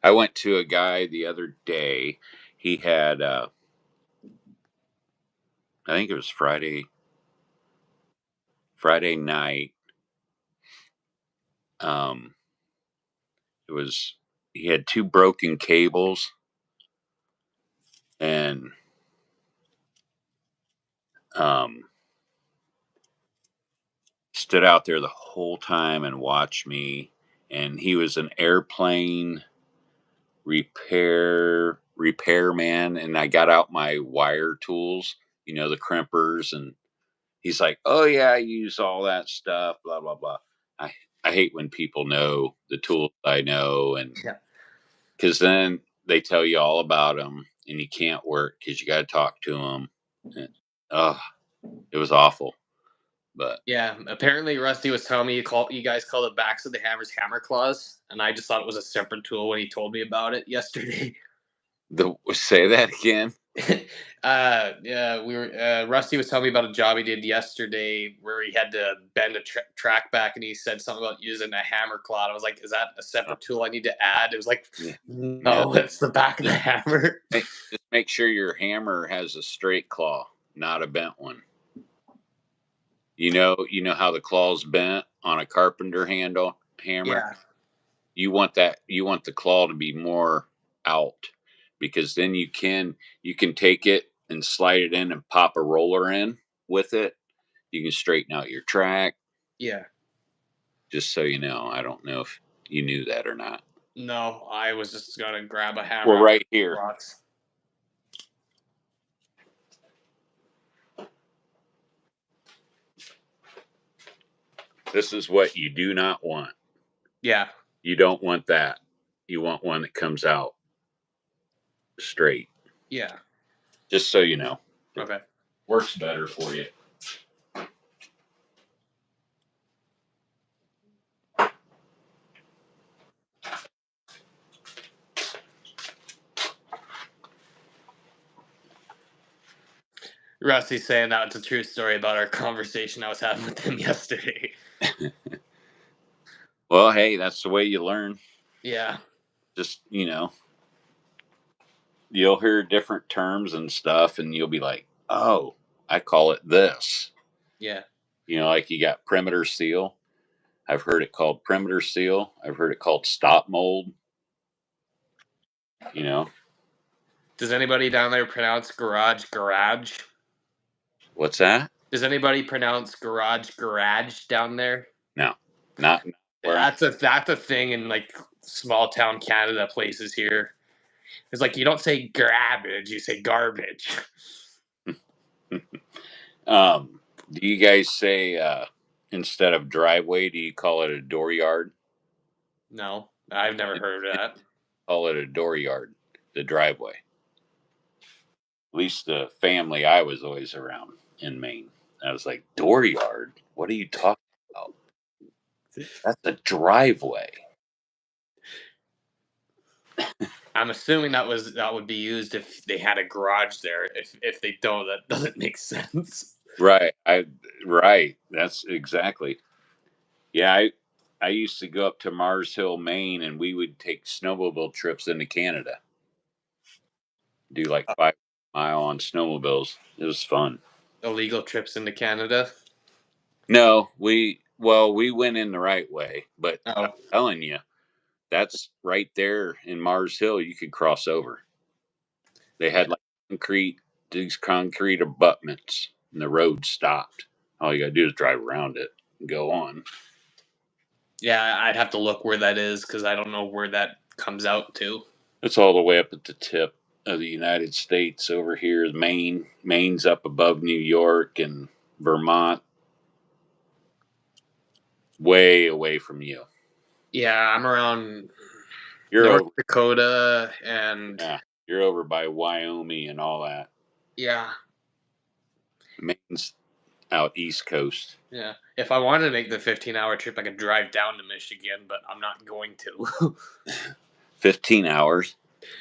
I went to a guy the other day. He had, I think it was Friday night. Um, it was he had 2 broken cables, and stood out there the whole time and watched me. And he was an airplane repairman, and I got out my wire tools, the crimpers, and he's like, "Oh yeah, I use all that stuff, blah blah blah." I hate when people know the tools I know, and because then they tell you all about them, and you can't work because you got to talk to them. And, oh, it was awful. But Yeah, apparently Rusty was telling me you guys call the backs of the hammers hammer claws, and I just thought it was a separate tool when he told me about it yesterday. say that again. Yeah, we were. Rusty was telling me about a job he did yesterday where he had to bend a track back, and he said something about using a hammer claw. I was like, "Is that a separate tool I need to add?" It was like, Yeah. "No, it's the back of the hammer." Just make sure your hammer has a straight claw, not a bent one. You know how the claw's bent on a carpenter handle hammer. Yeah, You want the claw to be more out, because then you can take it and slide it in and pop a roller in with it. You can straighten out your track. yeah. Just so you know, I don't know if you knew that or not. No, I was just gonna grab a hammer Well, out of right the here. box. This is what you do not want. Yeah, You don't want that. You want one that comes out straight. yeah. Just so you know. Okay. Works better for you. Rusty's saying that it's a true story about our conversation I was having with him yesterday. Well, hey, that's the way you learn. Yeah, Just, you'll hear different terms and stuff, and you'll be like, oh, I call it this. yeah. Like you got perimeter seal. I've heard it called perimeter seal. I've heard it called stop mold. You know, Does anybody down there pronounce garage? what's that? Does anybody pronounce garage down there? No, not where I'm. That's a thing in like small town Canada places here. It's like you don't say garbage, you say garbage. Do you guys say instead of driveway, do you call it a dooryard? No, I've never heard of that. Call it a dooryard, the driveway. At least the family I was always around in Maine. I was like, dooryard? What are you talking about? That's a driveway. I'm assuming that would be used if they had a garage there. If they don't, that doesn't make sense. Right. Right. That's exactly. Yeah, I used to go up to Mars Hill, Maine, and we would take snowmobile trips into Canada. Do like 5 mile on snowmobiles. It was fun. Illegal trips into Canada. No, we went in the right way, but I'm Oh, telling you, that's right there in Mars Hill. You could cross over. They had like these concrete abutments, and the road stopped. All you gotta do is drive around it and go on. yeah, I'd have to look where that is because I don't know where that comes out to. It's all the way up at the tip of the United States. Over here is Maine. Maine's up above New York, and Vermont, way away from you. Yeah, I'm around You're North over, Dakota and yeah, you're over by Wyoming and all that. yeah, Maine's out East Coast. yeah. If I wanted to make the 15-hour trip, I could drive down to Michigan, but I'm not going to. 15 hours.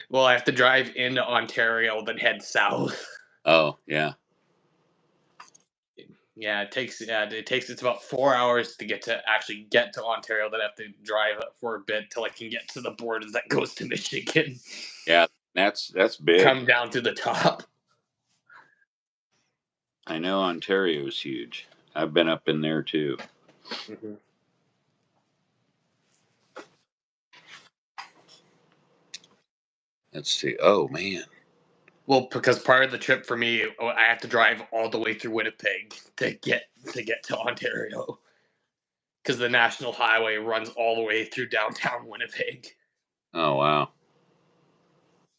Well, I have to drive into Ontario, then head south. Oh, yeah. Yeah, it's about 4 hours to actually get to Ontario. Then I have to drive for a bit till I can get to the border that goes to Michigan. Yeah, that's big. Come down to the top. I know Ontario is huge. I've been up in there too. Mm-hmm. Let's see. Oh man. Well, because part of the trip for me, I have to drive all the way through Winnipeg to get to Ontario, because the national highway runs all the way through downtown Winnipeg. Oh wow.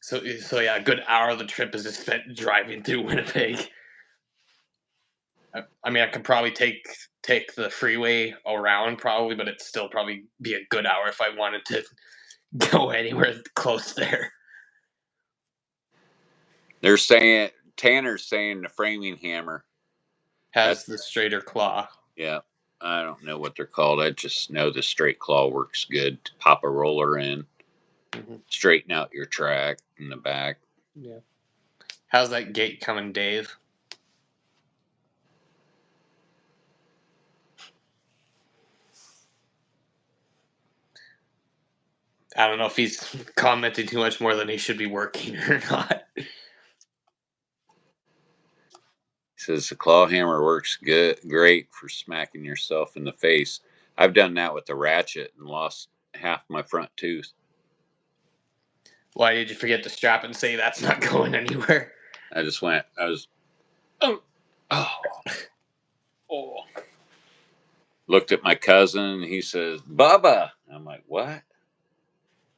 So yeah, a good hour of the trip is just spent driving through Winnipeg. I mean, I could probably take the freeway around probably, but it'd still probably be a good hour if I wanted to go anywhere close there. Tanner's saying the framing hammer Has the straighter claw. Yeah. I don't know what they're called. I just know the straight claw works good to pop a roller in, straighten out your track in the back. Yeah. How's that gate coming, Dave? I don't know if he's commenting too much more than he should be working or not. He says the claw hammer works great for smacking yourself in the face. I've done that with the ratchet and lost half my front tooth. Why did you forget to strap and say that's not going anywhere? I was, oh, oh. Looked at my cousin and he says, Bubba. I'm like, what?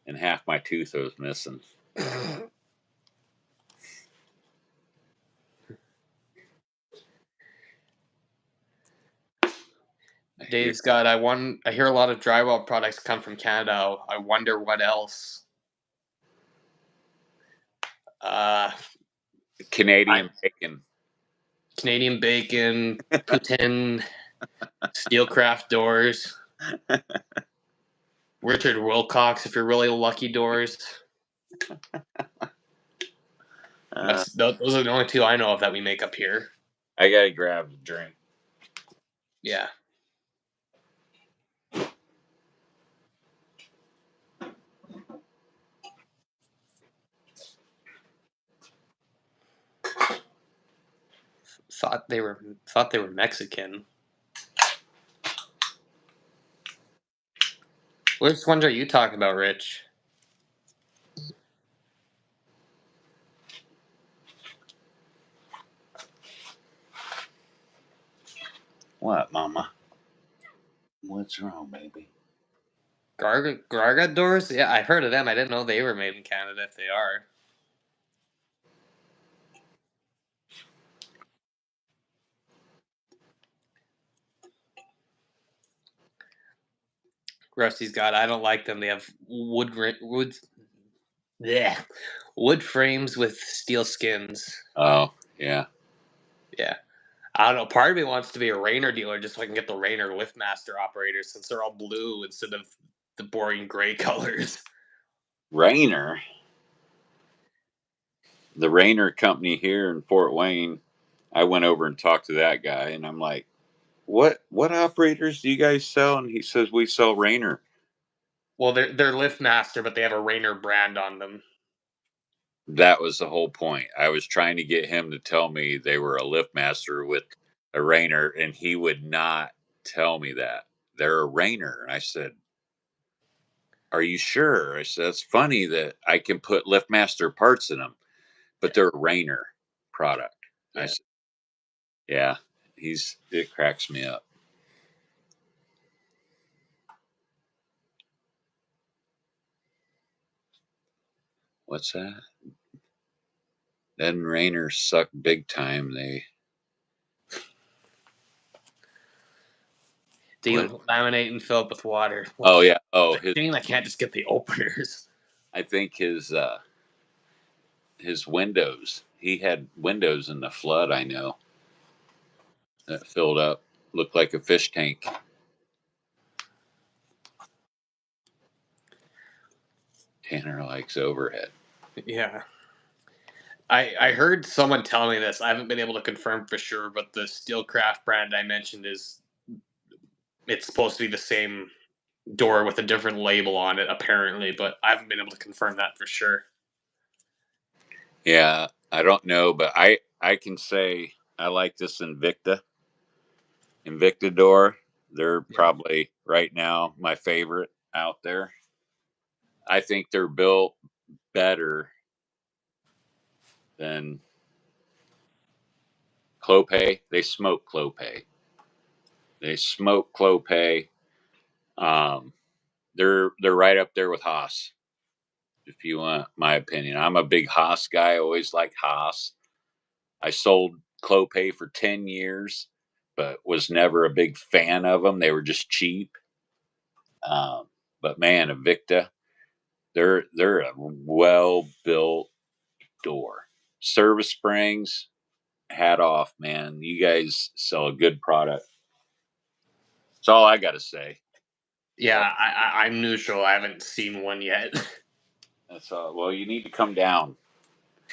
And half my tooth was missing. Dave's got, I hear a lot of drywall products come from Canada. I wonder what else. Canadian bacon. Canadian bacon, poutine, Steelcraft doors, Richard Wilcox if you're really lucky doors. Those are the only two I know of that we make up here. I gotta grab a drink. Yeah. Thought they were Mexican. Which ones are you talking about, Rich? What, Mama? What's wrong, baby? Garagedoors? Yeah, I've heard of them. I didn't know they were made in Canada. If they are, Rusty's got. I don't like them. They have wood frames with steel skins. Oh, yeah. Yeah. I don't know. Part of me wants to be a Rainer dealer just so I can get the Rainer Liftmaster operators since they're all blue instead of the boring gray colors. Rainer. The Rainer company here in Fort Wayne, I went over and talked to that guy and I'm like, what operators do you guys sell? And he says, we sell Rainer. Well, they're Liftmaster, but they have a Rainer brand on them. That was the whole point. I was trying to get him to tell me they were a Liftmaster with a Rainer, and he would not tell me that. They're a Rainer. And I said, are you sure? I said, it's funny that I can put Liftmaster parts in them, but they're a Rainer product. Yeah. I said, yeah, it cracks me up. What's that? Then Rainer suck big time. They laminate and fill up with water. Oh yeah. Oh, I can't just get the openers. I think his windows. He had windows in the flood. I know that filled up, looked like a fish tank. Tanner likes overhead. Yeah. I heard someone tell me this. I haven't been able to confirm for sure, but the Steelcraft brand I mentioned it's supposed to be the same door with a different label on it, apparently, but I haven't been able to confirm that for sure. Yeah, I don't know, but I can say I like this Invicta door. They're probably right now my favorite out there. I think they're built better than Clopay. They smoke Clopay. They're right up there with Haas. If you want my opinion, I'm a big Haas guy. I always liked Haas. I sold Clopay for 10 years, but was never a big fan of them. They were just cheap. But man, Invicta, they're a well built door. Service Springs, hat off, man. You guys sell a good product. That's all I got to say. Yeah, I'm neutral. I haven't seen one yet. That's all. Well, you need to come down.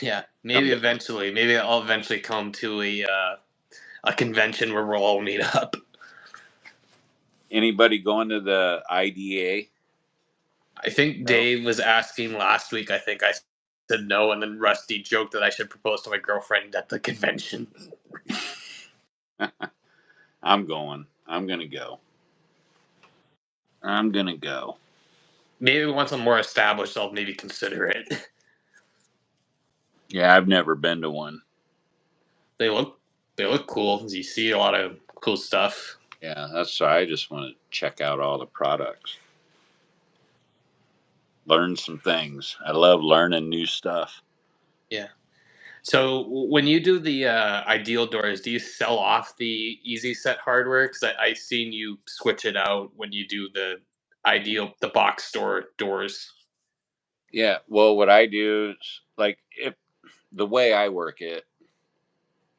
Yeah, Come maybe down. eventually. Maybe I'll eventually come to a convention where we'll all meet up. Anybody going to the IDA? I think No. Dave was asking last week. I think I said no, and then Rusty joked that I should propose to my girlfriend at the convention. I'm going. I'm gonna go. I'm gonna go. Maybe once I'm more established, I'll maybe consider it. Yeah, I've never been to one. They look cool. You see a lot of cool stuff. Yeah, that's why I just want to check out all the products, learn some things. I love learning new stuff. Yeah. So when you do the ideal doors, do you sell off the easy set hardware? Because I seen you switch it out when you do the box store doors. Yeah, well, what I do is like if the way I work it,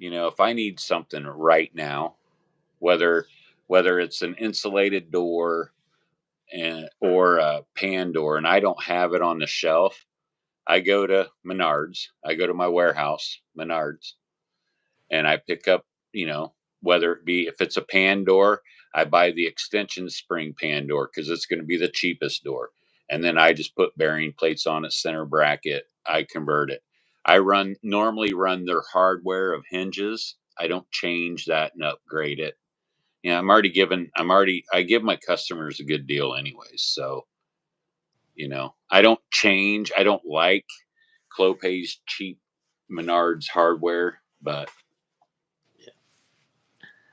if I need something right now, whether it's an insulated door or a pan door, and I don't have it on the shelf, I go to Menards. I go to my warehouse, Menards, and I pick up, whether it be if it's a pan door, I buy the extension spring pan door because it's going to be the cheapest door. And then I just put bearing plates on it, center bracket. I convert it. I normally run their hardware of hinges. I don't change that and upgrade it. Yeah, I give my customers a good deal anyways. So, I don't change. I don't like Clopay's cheap Menards hardware, but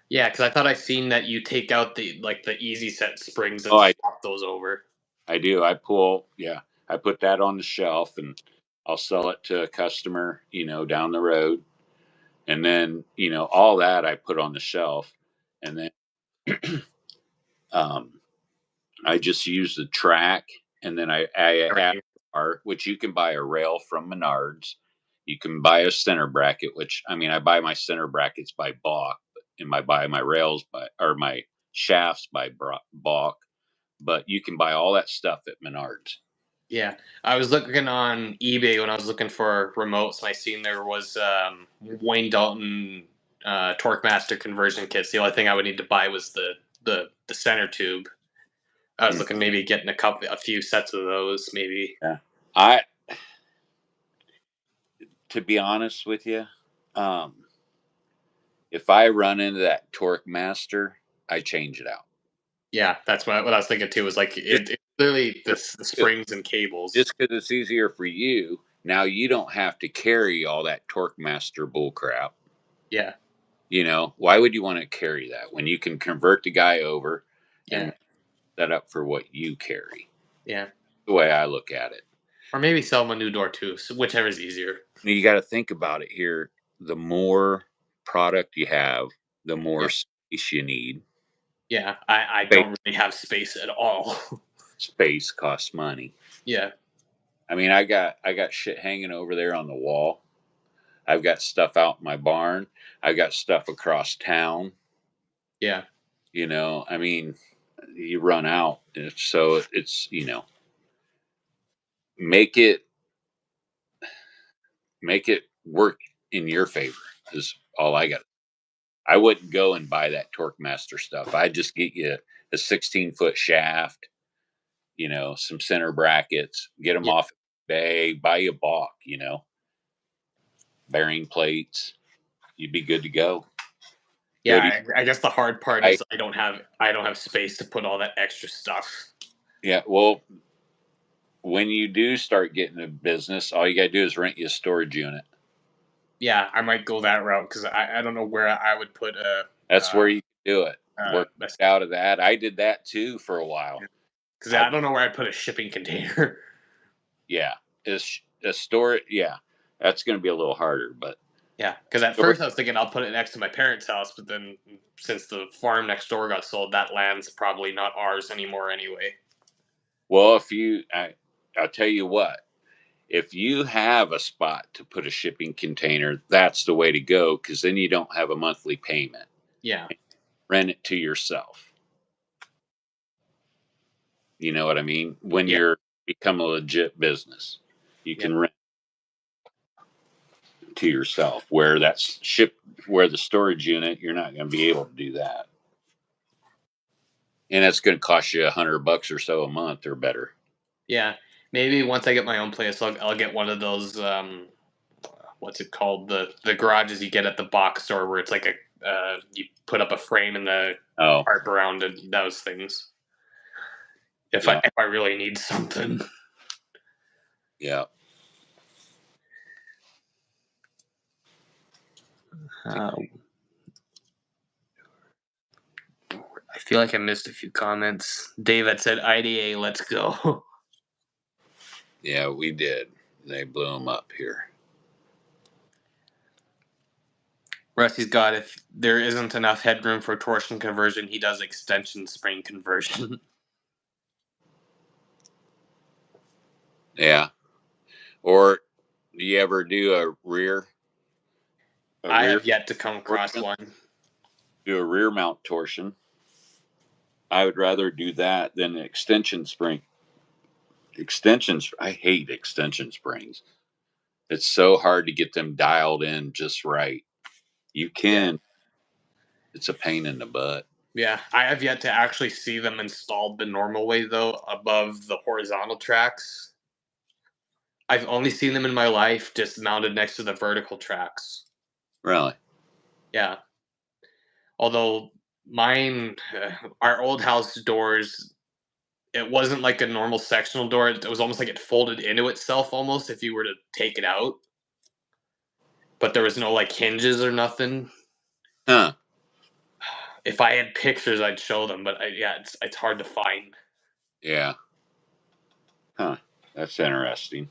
Yeah, because I thought I seen that you take out the easy set springs oh, and swap those over. I do. I put that on the shelf and I'll sell it to a customer, down the road. And then, all that I put on the shelf. And then um, I just use the track. And then I add which you can buy a rail from Menards. You can buy a center bracket, which I buy my center brackets by Bach, and I buy my rails or my shafts by Bach. But you can buy all that stuff at Menards. Yeah, I was looking on eBay when I was looking for remotes, and I seen there was Wayne Dalton Torque Master conversion kits. The only thing I would need to buy was the center tube. I was looking maybe getting a few sets of those, maybe. Yeah. I To be honest with you, um, if I run into that Torque Master, I change it out. Yeah, that's what I was thinking too. Was like it's literally the springs and cables. Just because it's easier for you, now you don't have to carry all that Torque Master bull crap. Yeah, Why would you want to carry that when you can convert the guy over yeah, and set up for what you carry? yeah. The way I look at it. Or maybe sell them a new door too. So whichever's easier. You got to think about it here. The more product you have, the more Yeah, space you need. yeah. I Space, don't really have space at all. space costs money. Yeah, I got shit hanging over there on the wall. I've got stuff out in my barn. I've got stuff across town. yeah, You run out. So it's, make it work in your favor is all I got. I wouldn't go and buy that Torque Master stuff. I'd just get you a 16-foot shaft, some center brackets, get them yeah. off eBay, buy you a Bach, bearing plates. You'd be good to go. Yeah, I guess the hard part I is I don't have space to put all that extra stuff. Yeah, well, when you do start getting a business, all you got to do is rent you a storage unit. Yeah, I might go that route because I don't know where I would put That's where you can do it. Work that's out of that. I did that too for a while. because I don't know where I'd put a shipping container. Yeah, is a store. Yeah, that's going to be a little harder, but Yeah, because at first I was thinking I'll put it next to my parents' house, but then since the farm next door got sold, that land's probably not ours anymore anyway. well, I'll tell you what. If you have a spot to put a shipping container, that's the way to go because then you don't have a monthly payment. Yeah, Rent it to yourself. You know what I mean? When Yeah. you're become a legit business, you Yeah. can rent to yourself. Where that's shipped, where the storage unit, you're not going to be able to do that, and it's going to cost you $100 or so a month or better. Yeah. Maybe once I get my own place, I'll get one of those. What's it called? The garages you get at the box store where it's like a you put up a frame and the Oh, tarp around it. Those things. yeah, If I really need something. yeah. Uh, I feel like I missed a few comments. Dave had said IDA, let's go. Yeah, we did. They blew them up here. Rusty's got if there isn't enough headroom for torsion conversion, he does extension spring conversion. Yeah. Or do you ever do a rear I have yet to come across torsion? one. Do a rear mount torsion. I would rather do that than an extension spring. Extensions, I hate extension springs. It's so hard to get them dialed in just right. You Yeah. can, it's a pain in the butt. Yeah, I have yet to actually see them installed the normal way though, above the horizontal tracks. I've only seen them in my life just mounted next to the vertical tracks. Really? Yeah. Although mine, our old house doors, it wasn't like a normal sectional door. It was almost like it folded into itself almost if you were to take it out. But there was no like hinges or nothing. Huh. If I had pictures, I'd show them. But yeah, it's hard to find. Yeah. Huh. That's interesting.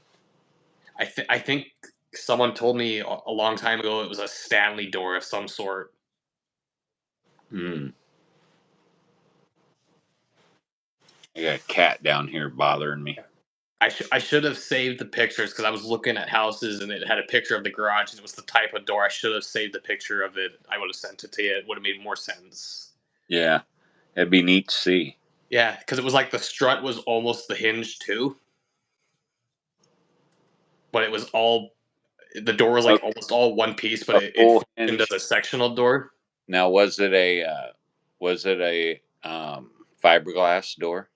I think someone told me a long time ago it was a Stanley door of some sort. Hmm. I got a cat down here bothering me. I should have saved the pictures because I was looking at houses and it had a picture of the garage and it was the type of door. I should have saved the picture of it. I would have sent it to you. It would have made more sense. Yeah. It'd be neat to see. Yeah, because it was like the strut was almost the hinge too, but it was all the door was like Okay. almost all one piece, but A it full fit into hinge. the sectional door. Now, was it a fiberglass door?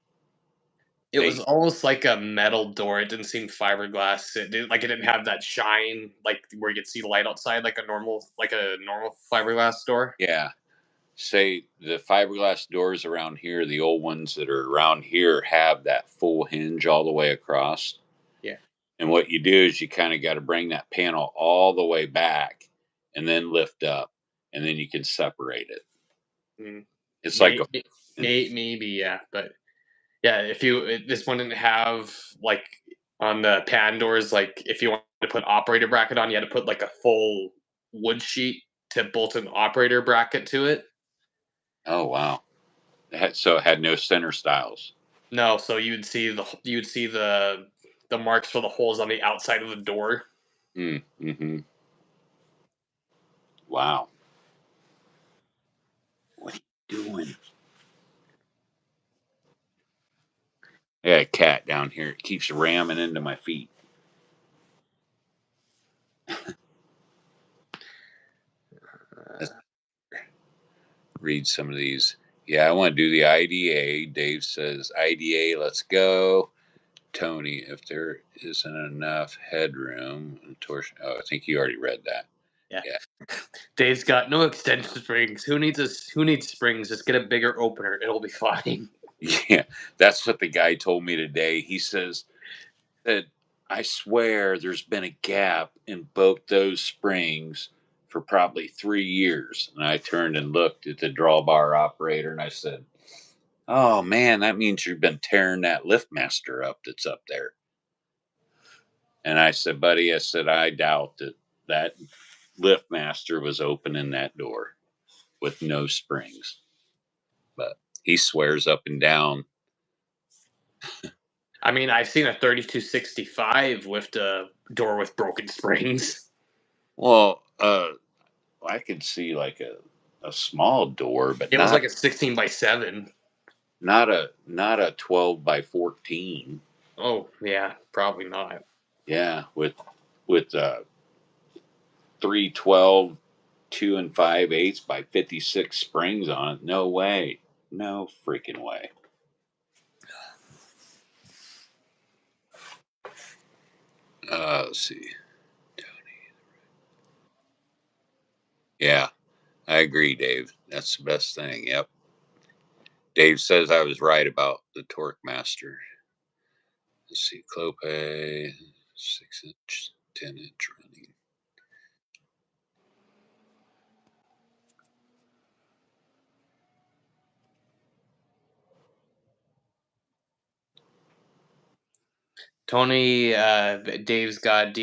It was They, almost like a metal door. It didn't seem fiberglass. It didn't have that shine like where you could see the light outside like a normal fiberglass door. yeah. Say the fiberglass doors around here, the old ones that are around here have that full hinge all the way across. Yeah. And what you do is you kind of got to bring that panel all the way back and then lift up, and then you can separate it. Mm. It's like a Maybe, maybe, yeah, but yeah, this one didn't have like on the pan doors, like if you wanted to put operator bracket on, you had to put like a full wood sheet to bolt an operator bracket to it. oh wow. So it had no center stiles. No, so you'd see the marks for the holes on the outside of the door. Mm-hmm. Wow. What are you doing? I got a cat down here. It keeps ramming into my feet. Let's read some of these. Yeah, I want to do the IDA. Dave says, IDA, let's go. Tony, if there isn't enough headroom, torsion. Oh, I think you already read that. Yeah. Yeah. Dave's got no extension springs. Who needs springs? Just get a bigger opener. It'll be fine. Yeah. That's what the guy told me today. He says that I swear there's been a gap in both those springs for probably 3 years. And I turned and looked at the drawbar operator and I said, oh man, that means you've been tearing that LiftMaster up that's up there. And I said, buddy, I said, I doubt that LiftMaster was opening that door with no springs. But he swears up and down. I mean, I've seen a 3265 lift a door with broken springs. Well, I could see like a small door, but It was not. like a 16 by 7. Not a 12 by 14. Oh yeah, probably not. Yeah, with 312 2 5/8 by 56 springs on it. No way. No freaking way. Let's see. Yeah, I agree, Dave. That's the best thing. Yep. Dave says I was right about the Torque Master. Let's see. Clope, 6 inch, 10 inch running. Tony, Dave's got. Do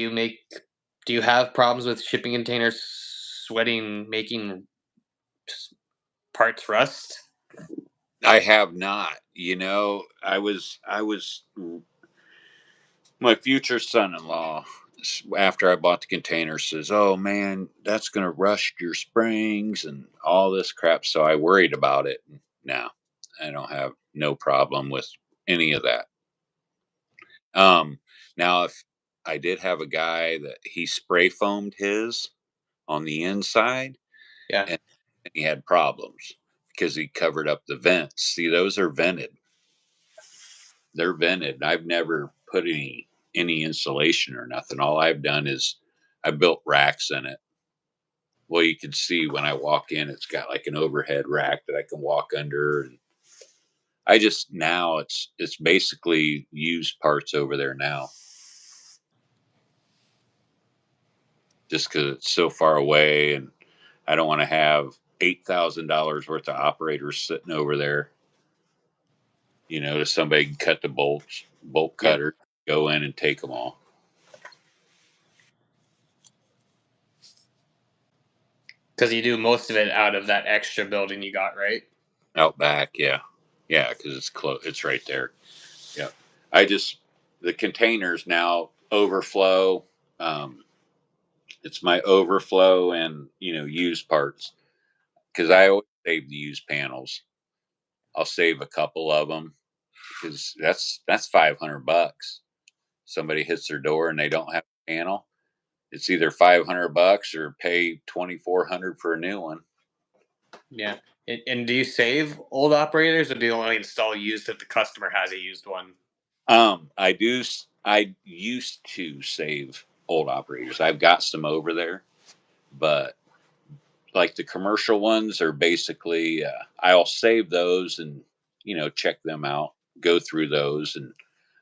you have problems with shipping containers sweating, making parts rust? I have not. I was my future son-in-law, after I bought the container, says, "Oh man, that's gonna rust your springs and all this crap." So I worried about it. No, I don't have no problem with any of that. Um, Now if I did have a guy that he spray foamed his on the inside, Yeah, and he had problems because he covered up the vents. See, those are vented. They're vented. I've never put any insulation or nothing. All I've done is I built racks in it. Well, you can see when I walk in, it's got like an overhead rack that I can walk under. And I just now it's basically used parts over there now, just because it's so far away, and I don't want to have $8,000 worth of operators sitting over there. To somebody can cut the bolts, bolt yeah, cutter, go in and take them all because you do most of it out of that extra building you got, right? out back. Yeah, yeah, because it's close. It's right there. Yeah. I just the containers now overflow. Um, it's my overflow and used parts because I always save the used panels. I'll save a couple of them because that's $500. Somebody hits their door and they don't have a panel. It's either $500 or pay 2,400 for a new one. Yeah. And do you save old operators, or do you only install used if the customer has a used one? I do. I used to save old operators. I've got some over there, but like the commercial ones are basically I'll save those and check them out, go through those, and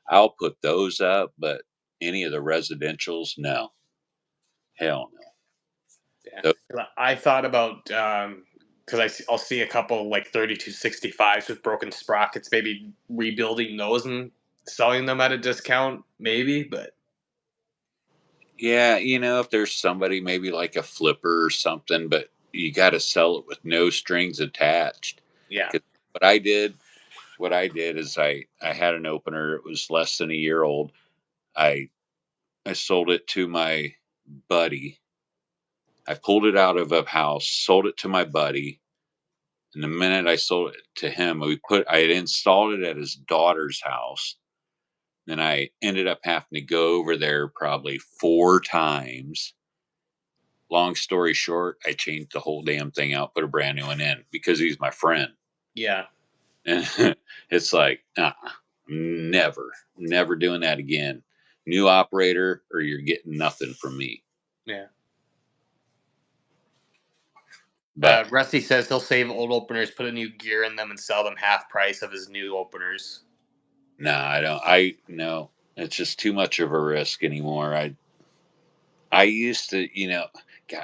I'll put those up. But any of the residentials, no, hell no. Yeah. Tho- 'Cause I thought about because I'll see a couple like 3265s with broken sprockets, maybe rebuilding those and selling them at a discount, maybe. But yeah, if there's somebody maybe like a flipper or something, but you got to sell it with no strings attached. yeah, 'Cause what I did is I had an opener. It was less than a year old. I sold it to my buddy. I pulled it out of a house, sold it to my buddy, and the minute I sold it to him, I had installed it at his daughter's house. Then I ended up having to go over there probably 4 times. Long story short, I changed the whole damn thing out, put a brand new one in because he's my friend. yeah, And it's like, never doing that again. New operator, or you're getting nothing from me. yeah. But Rusty says he'll save old openers, put a new gear in them, and sell them half price of his new openers. no, I don't. I no, it's just too much of a risk anymore. I used to,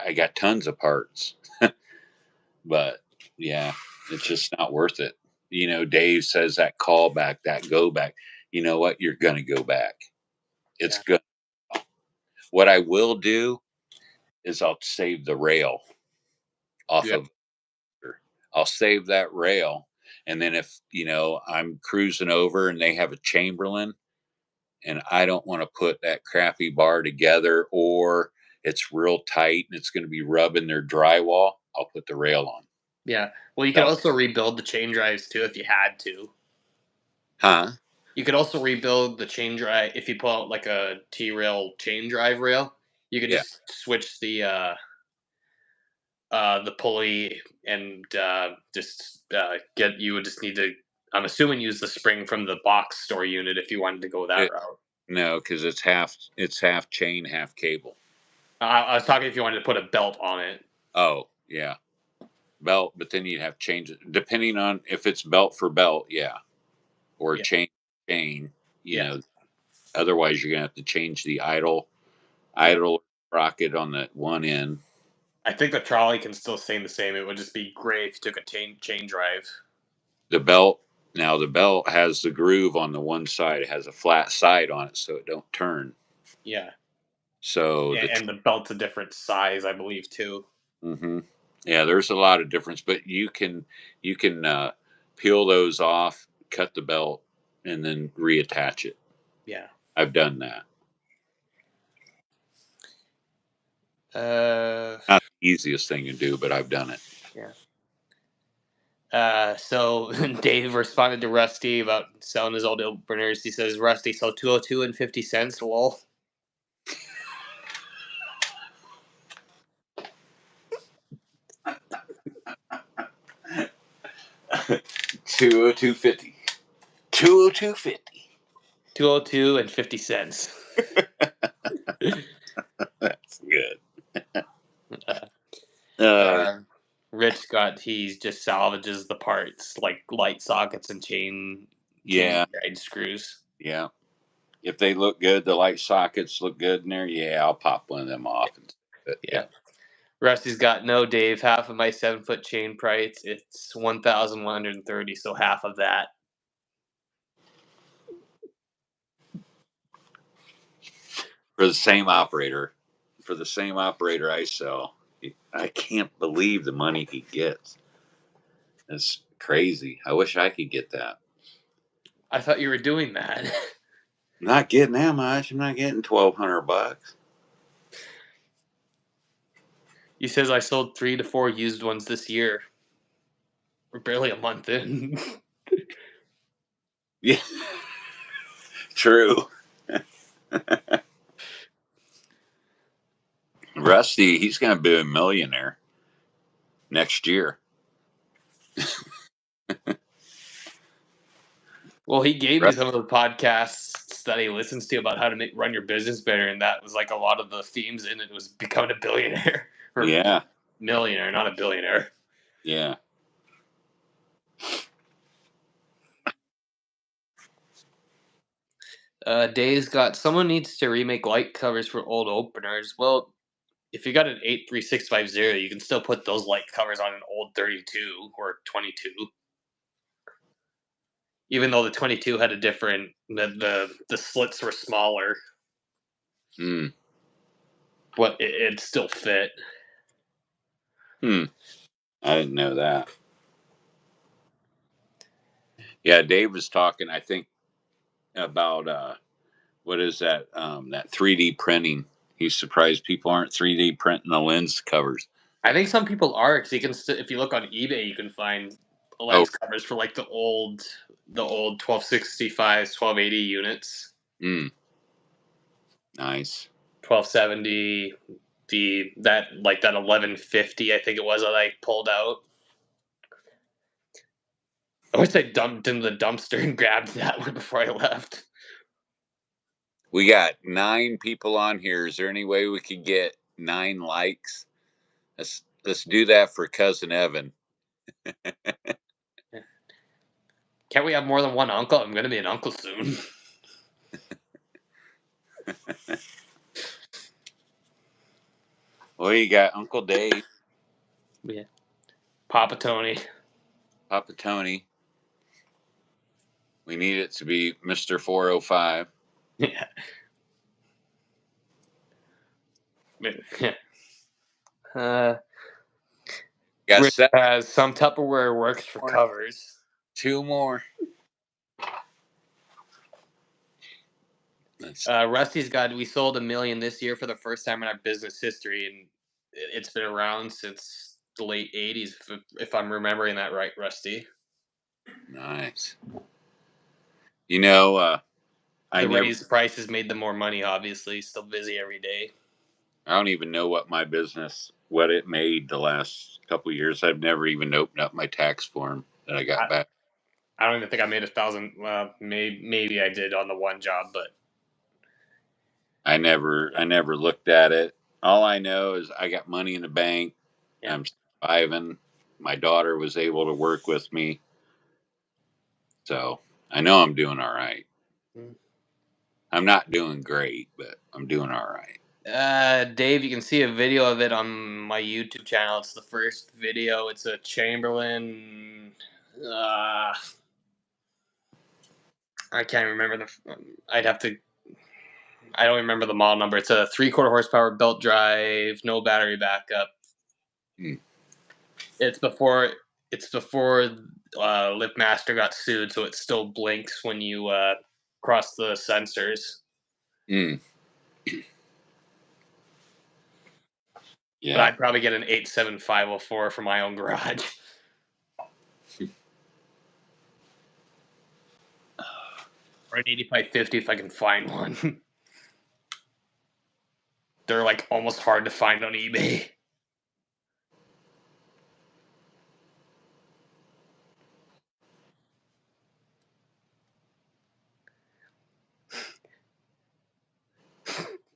I got tons of parts, but yeah, it's just not worth it. Dave says that call back, that go back. You know what? You're gonna go back. It's Yeah, good. What I will do is I'll save the rail off yeah, of. I'll save that rail, and then if I'm cruising over and they have a Chamberlain, and I don't want to put that crappy bar together, or it's real tight and it's going to be rubbing their drywall, I'll put the rail on. yeah. Well, you could That'll also rebuild the chain drives too if you had to. Huh? You could also rebuild the chain drive if you pull out like a T-rail chain drive rail. You could Yeah. just switch the pulley and get. You would just need to. I'm assuming use the spring from the box store unit if you wanted to go that It, route. no, because it's half chain, half cable. I was talking if you wanted to put a belt on it. Oh, yeah. Belt, but then you'd have to change it depending on if it's belt for belt, yeah. Or Yeah, chain, yeah. otherwise you're gonna have to change the Yeah. idle sprocket on the one end. I think the trolley can still stay the same. It would just be great if you took a chain drive. The belt Now the belt has the groove on the one side. It has a flat side on it so it don't turn. Yeah. So Yeah, and the belt's a different size, I believe, too. hmm yeah, there's a lot of difference, but you can peel those off, cut the belt, and then reattach it. Yeah. I've done that. Uh, Not the easiest thing to do, but I've done it. yeah. So Dave responded to Rusty about selling his old openers. He says, Rusty, sell 202 and 50 cents. Lol. 202.50. 202.50. 202 and 50 cents. That's good. Uh, Uh, uh, he just salvages the parts like light sockets and chain yeah, guide screws. yeah. If they look good, the light sockets look good in there. Yeah, I'll pop one of them off. But yeah, Yeah. Rusty's got no Dave. Half of my 7-foot chain price. It's 1,130. So half of that. for the same operator, I sell. I can't believe the money he gets. It's crazy. I wish I could get that. I thought you were doing that. I'm not getting that much. I'm not getting $1,200. He says I sold 3 to 4 used ones this year. We're barely a month in. Yeah, true. Rusty, he's going to be a millionaire next year. Well, he gave me Rust, some of the podcasts that he listens to about how to run your business better, and that was like a lot of the themes in it was becoming a billionaire or yeah, millionaire, not a billionaire. yeah. Dave's got someone needs to remake light covers for old openers. Well, if you got an 83650, you can still put those light covers on an old 32 or 22. Even though the 22 had a different the slits were smaller, Hmm. but it still fit. Hmm. I didn't know that. Yeah, Dave was talking, I think, about what is that? That 3D printing. He's surprised people aren't 3D printing the lens covers. I think some people are because you can if you look on eBay, you can find Oh, lens covers for like the old 1265s, 1280 units, mm, nice. 1270, that 1150 I think it was that I pulled out. I wish I dumped in the dumpster and grabbed that one before I left. We got 9 people on here. Is there any way we could get 9 likes? Let's do that for cousin Evan. Can't we have more than one uncle? I'm gonna be an uncle soon. Well, you got Uncle Dave, Yeah, papaTony. papaTony. We need it to be Mr. 405. Yeah. uh, Got Rich has some Tupperware works for covers. 2 more. Rusty's got. We sold 1 million this year for the first time in our business history, and it's been around since the late '80s, if I'm remembering that right, Rusty. Nice. You know, I The never. raised prices made them more money, obviously. Still busy every day. I don't even know what it made the last couple of years. I've never even opened up my tax form that I got I, back. I don't even think I made 1,000. Well, maybe I did on the one job, but I never looked at it. All I know is I got money in the bank. yeah. I'm surviving. My daughter was able to work with me, so I know I'm doing all right. Mm. I'm not doing great, but I'm doing all right. Dave, you can see a video of it on my YouTube channel. It's the first video. It's a Chamberlain. I can't remember I'd have to. I don't remember the model number. It's a 3/4 horsepower belt drive, no battery backup. Hmm. It's before. It's before Liftmaster got sued, so it still blinks when you cross the sensors. Mm, But yeah. I'd probably get an 87504 for my own garage. Or an 8550 if I can find one. They're like almost hard to find on eBay.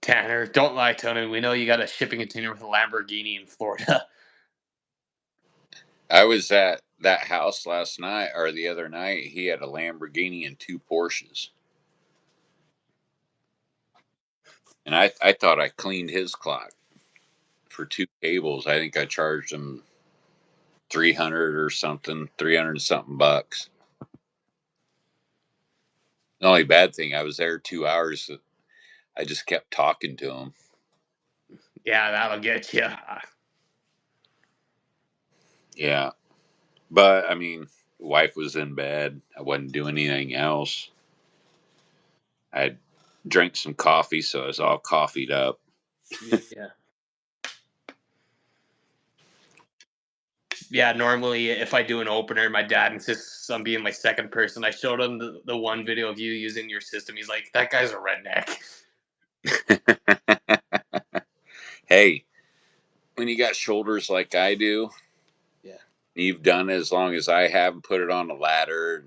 Tanner, don't lie, Tony. We know you got a shipping container with a Lamborghini in Florida. I was at that house last night or the other night. He had a Lamborghini and two Porsches. And I thought I cleaned his clock for two cables. I think I charged him 300 or something, 300 something bucks. The only bad thing, I was there 2 hours. I just kept talking to him. Yeah, that'll get you. Yeah. But I mean, wife was in bed. I wasn't doing anything else. I drank some coffee, so I was all coffeeed up. Yeah. Yeah, normally if I do an opener, my dad insists on being my second person. I showed him the one video of you using your system. He's like, that guy's a redneck. Hey, when you got shoulders like I do, Yeah. you've done it as long as I have, put it on a ladder,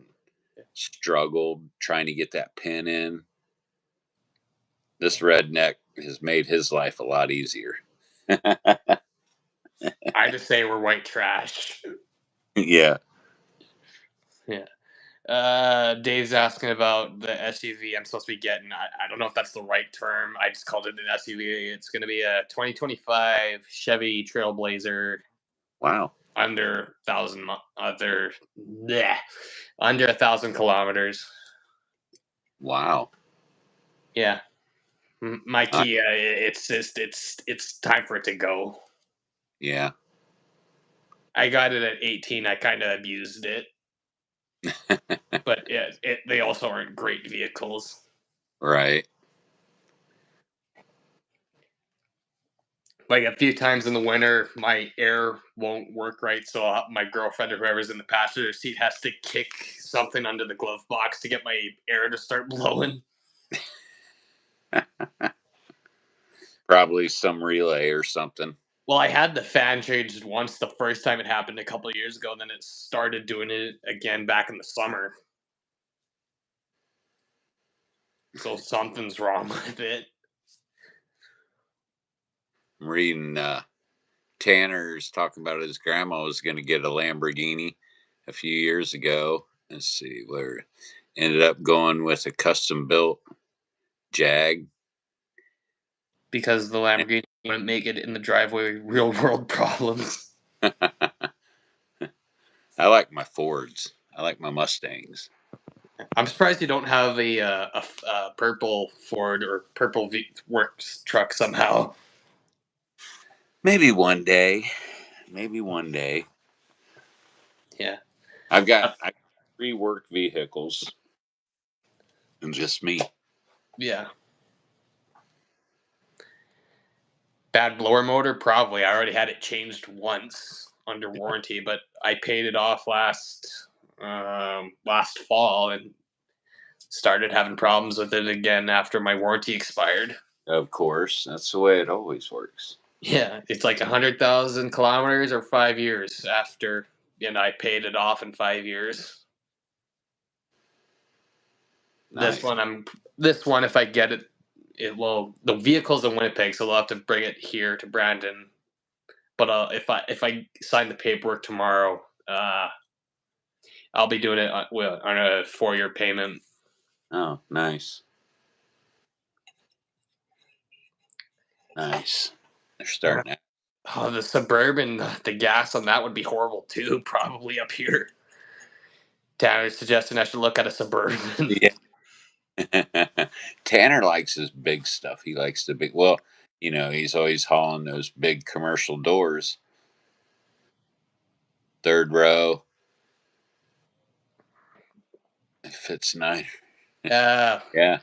struggled trying to get that pin in. This redneck has made his life a lot easier. I just say we're white trash. Yeah. Yeah. Dave's asking about the SUV I'm supposed to be getting. I don't know if that's the right term. I just called it an SUV. It's going to be a 2025 Chevy Trailblazer Wow. under 1,000 bleh, under 1,000 kilometers. Wow. Yeah, my Uh, Kia. It's time for it to go. yeah. I got it at 18. I kind of abused it, but they also aren't great vehicles. Right. Like a few times in the winter, my air won't work right, so my girlfriend or whoever's in the passenger seat has to kick something under the glove box to get my air to start blowing. Probably some relay or something. Well, I had the fan changed once the first time it happened a couple of years ago, and then it started doing it again back in the summer. So something's wrong with it. I'm reading Tanner's talking about his grandma was going to get a Lamborghini a few years ago. Let's see where ended up going with a custom built Jag. Because the Lamborghini wouldn't make it in the driveway, real world problems. I like my Fords. I like my Mustangs. I'm surprised you don't have a purple Ford or purple Works truck somehow. Maybe one day. Maybe one day. Yeah. I've got Uh, 3 work vehicles and just me. yeah. Bad blower motor? Probably. I already had it changed once under warranty, but I paid it off last fall, and started having problems with it again after my warranty expired. Of course, that's the way it always works. Yeah, it's like 100,000 kilometers or 5 years after, and I paid it off in 5 years. This Nice. one, if I get it, the vehicle's in Winnipeg, so they'll have to bring it here to Brandon. But if I sign the paperwork tomorrow, I'll be doing it on a 4-year payment. Oh, nice. Nice. They're starting out. Oh, the Suburban, the gas on that would be horrible too. Probably up here. Tanner's suggesting I should look at a Suburban. Yeah. Tanner likes his big stuff. He likes the big. Well, he's always hauling those big commercial doors. Third row. It fits nice. Yeah. Yeah.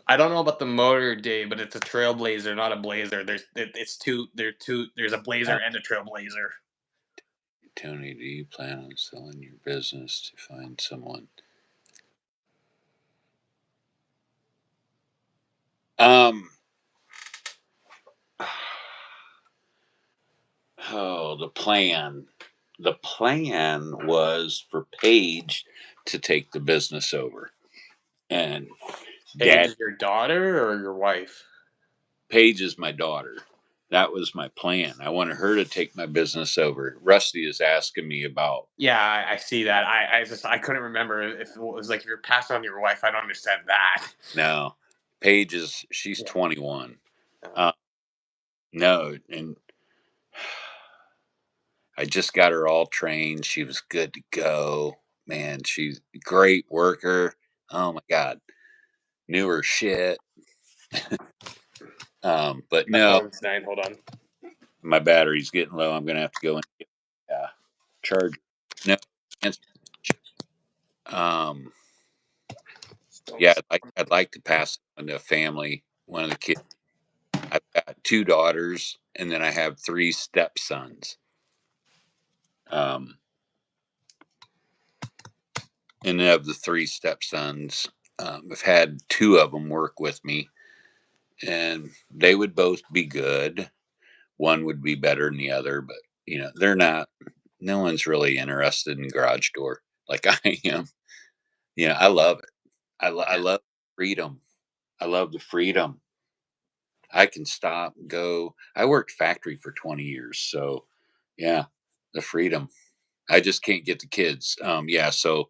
I don't know about the motor, Dave, but it's a Trailblazer, not a Blazer. There's a Blazer and a Trailblazer. Tony, do you plan on selling your business to find someone? The plan. The plan was for Paige to take the business over. And Paige is your daughter or your wife? Paige is my daughter. That was my plan. I wanted her to take my business over. Rusty is asking me about. Yeah, I see that. I couldn't remember if it was like if you're passing on to your wife. I don't understand that. No, Paige she's 21. No, and I just got her all trained. She was good to go. Man, she's a great worker. Oh my God. Knew her shit. But My no, phone's dying. Hold on. my battery's getting low. I'm gonna have to go and get charger. No. Yeah, I'd like to pass it on to a family. One of the kids. I've got 2 daughters, and then I have 3 stepsons. And of the 3 stepsons, I've had 2 of them work with me, and they would both be good. One would be better than the other, but they're not. No one's really interested in garage door like I am. I love it. I love freedom. I love the freedom. I can stop, go. I worked factory for 20 years, so yeah, the freedom. I just can't get the kids. Yeah, so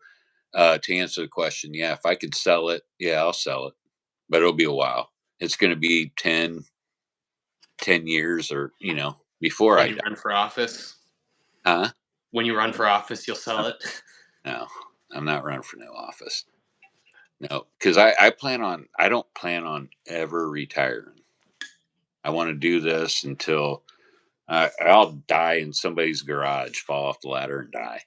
to answer the question, yeah, if I could sell it, yeah, I'll sell it, but it'll be a while. It's going to be 10 years or, before When I you die. run for office, Huh? when you run for office, you'll sell it. No, I'm not running for no office. No, because I don't plan on ever retiring. I want to do this until I'll die in somebody's garage, fall off the ladder and die.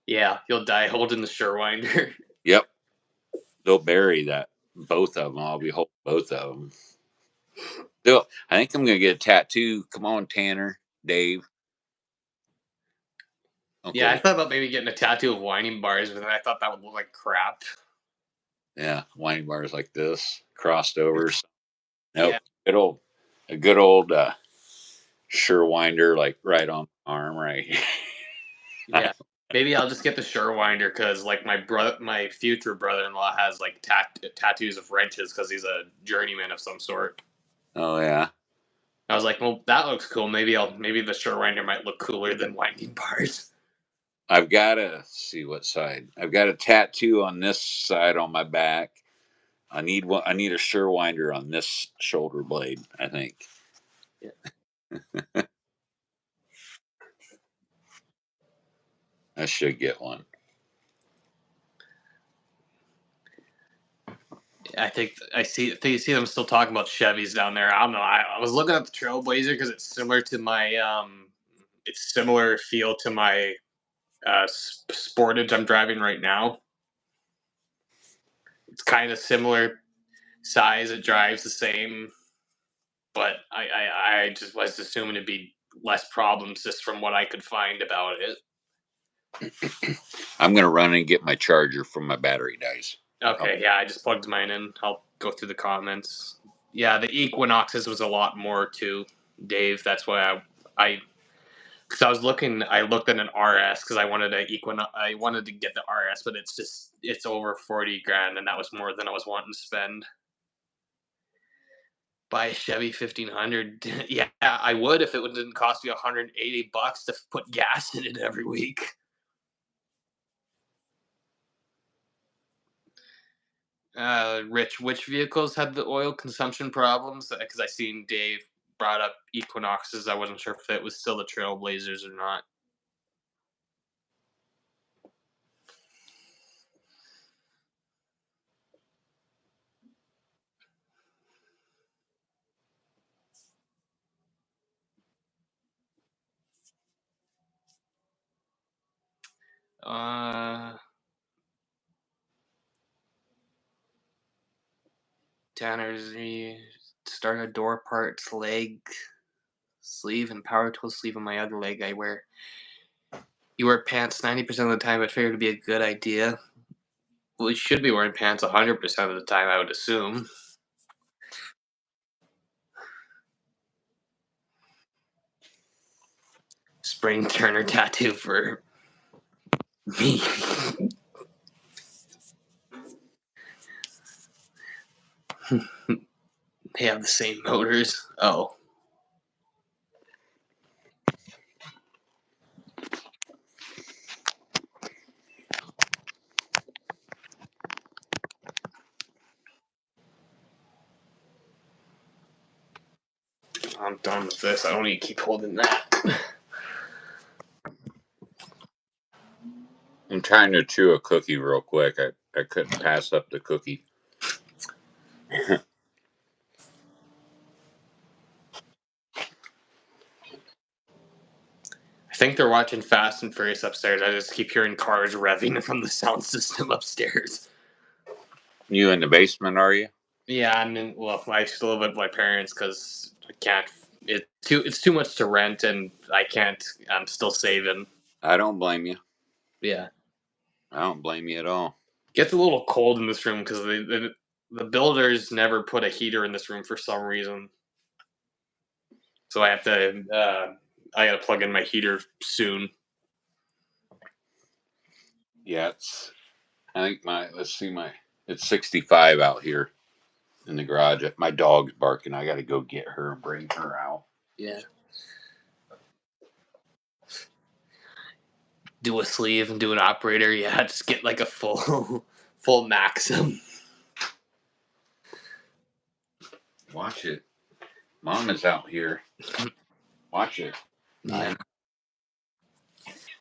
Yeah, you'll die holding the Surewinder. Yep. They'll bury both of them. I'll be holding both of them. I think I'm going to get a tattoo. Come on, Tanner, Dave. Uncle. Yeah, I thought about maybe getting a tattoo of whining bars, but then I thought that would look like crap. Yeah, whining bars like this, crossed over. Nope. Yeah. A good old Surewinder, like right on the arm, right here. Yeah, maybe I'll just get the Surewinder because, like, my future brother-in-law has like tattoos of wrenches because he's a journeyman of some sort. Oh yeah. I was like, well, that looks cool. Maybe the Surewinder might look cooler than winding bars. I've got to see what side. I've got a tattoo on this side on my back. I need one. I need a Surewinder on this shoulder blade, I think. Yeah. I should get one. I think you see them still talking about Chevys down there. I don't know. I was looking at the Trailblazer because it's similar to my it's similar feel to my Sportage I'm driving right now. It's kind of similar size. It drives the same, but I just was assuming it'd be less problems just from what I could find about it. I'm gonna run and get my charger from my battery dies. Okay, yeah, I just plugged mine in. I'll go through the comments. Yeah, the Equinoxes was a lot more too, Dave. That's why I because I was looking, I looked at an RS because I wanted to get the RS, but it's over 40 grand, and that was more than I was wanting to spend. Buy a Chevy 1500. Yeah, I would if it didn't cost me $180 to put gas in it every week. Rich, which vehicles had the oil consumption problems? Because I seen Dave brought up Equinoxes. I wasn't sure if it was still the Trailblazers or not. Tanner's start a door parts, leg, sleeve, and power tool sleeve on my other leg. You wear pants 90% of the time. I figured it'd be a good idea. Well, you should be wearing pants 100% of the time, I would assume. Spring Turner tattoo for me. They have the same motors. Oh. I'm done with this. I don't need to keep holding that. I'm trying to chew a cookie real quick. I couldn't pass up the cookie. I think they're watching Fast and Furious upstairs. I just keep hearing cars revving from the sound system upstairs. You in the basement, are you? Yeah, I still live with my parents because I can't. It's too much to rent, and I can't. I'm still saving. I don't blame you. Yeah, I don't blame you at all. gets a little cold in this room because the builders never put a heater in this room for some reason. So I have to. I got to plug in my heater soon. Yeah, I think it's 65 out here in the garage. My dog's barking. I got to go get her and bring her out. Yeah. Do a sleeve and do an operator. Yeah, just get like a full Maxim. Watch it. Mom is out here. Watch it. Yeah.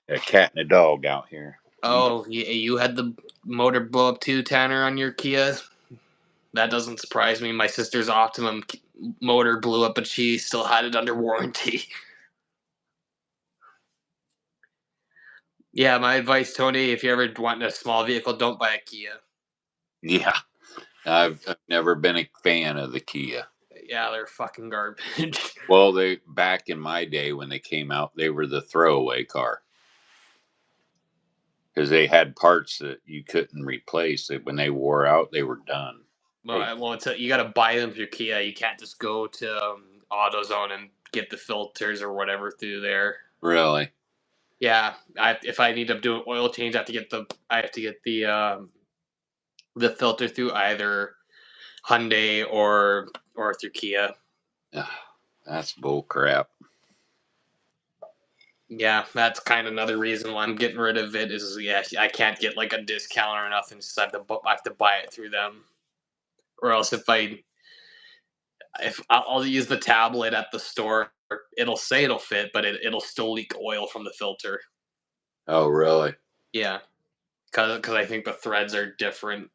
A cat and a dog out here. Oh, you had the motor blow up too, Tanner, on your Kia? That doesn't surprise me. My sister's Optimum motor blew up, but she still had it under warranty. Yeah, my advice, Tony, if you ever want a small vehicle, don't buy a Kia. Yeah. I've never been a fan of the Kia. Yeah, they're fucking garbage. Well, back in my day when they came out, they were the throwaway car. Because they had parts that you couldn't replace. When they wore out, they were done. Well, you got to buy them through Kia. You can't just go to AutoZone and get the filters or whatever through there. Really? Yeah, if I need to do an oil change, I have to get the filter through either Hyundai or through Kia. That's bull crap. Yeah, that's kind of another reason why I'm getting rid of it. I can't get like a discount or nothing. Just I have to buy it through them, or else if I'll use the tablet at the store, it'll say it'll fit, but it'll still leak oil from the filter. Oh, really? Yeah, because I think the threads are different.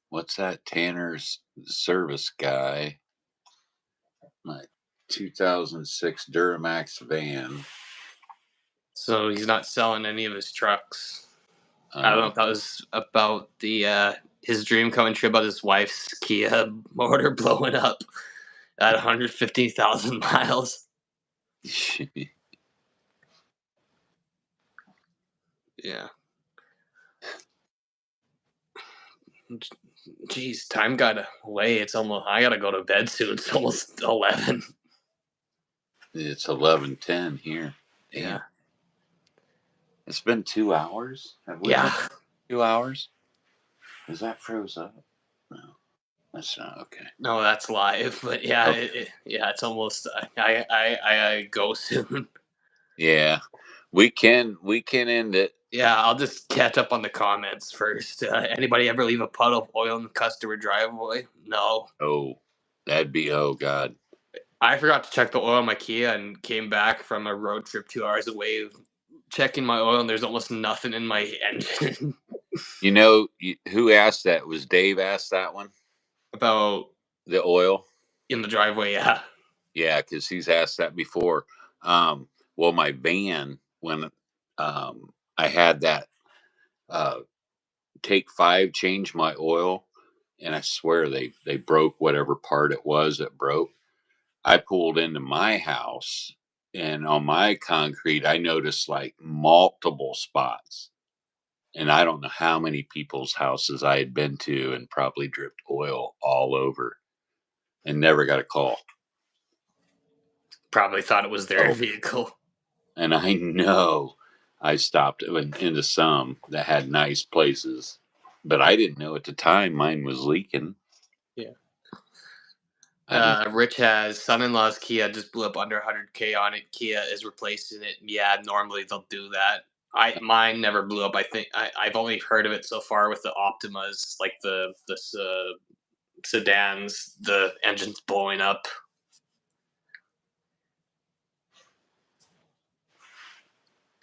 What's that Tanner's service guy? My 2006 Duramax van. So he's not selling any of his trucks. I don't know if that was about his dream coming true about his wife's Kia motor blowing up at 150,000 miles. Yeah. Jeez, time got away. It's almost. I gotta go to bed soon. It's almost 11. It's 11:10 here. Damn. Yeah. It's been 2 hours. Have we Yeah. been 2 hours? Is that froze up? No, that's not okay. No, that's live. But yeah, Okay. it's almost. I go soon. Yeah, we can end it. Yeah, I'll just catch up on the comments first. Anybody ever leave a puddle of oil in the customer driveway? No. Oh, that'd be, oh God. I forgot to check the oil on my Kia and came back from a road trip 2 hours away, checking my oil, and there's almost nothing in my engine. You know who asked that? Was Dave asked that one? About The oil? in the driveway, yeah. Yeah, because he's asked that before. Well, my van, when I had that uh, take 5 change my oil, and I swear they broke whatever part it was that broke. I pulled into my house, and on my concrete, I noticed like multiple spots. And I don't know how many people's houses I had been to and probably dripped oil all over and never got a call. Probably thought it was their Oh, vehicle. and I know I stopped into some that had nice places, but I didn't know at the time mine was leaking. Yeah. I didn't. Rich has son-in-law's Kia just blew up under 100K on it. Kia is replacing it. Yeah, normally they'll do that. Mine never blew up. I think I've only heard of it so far with the Optimas, like the sedans. The engine's blowing up.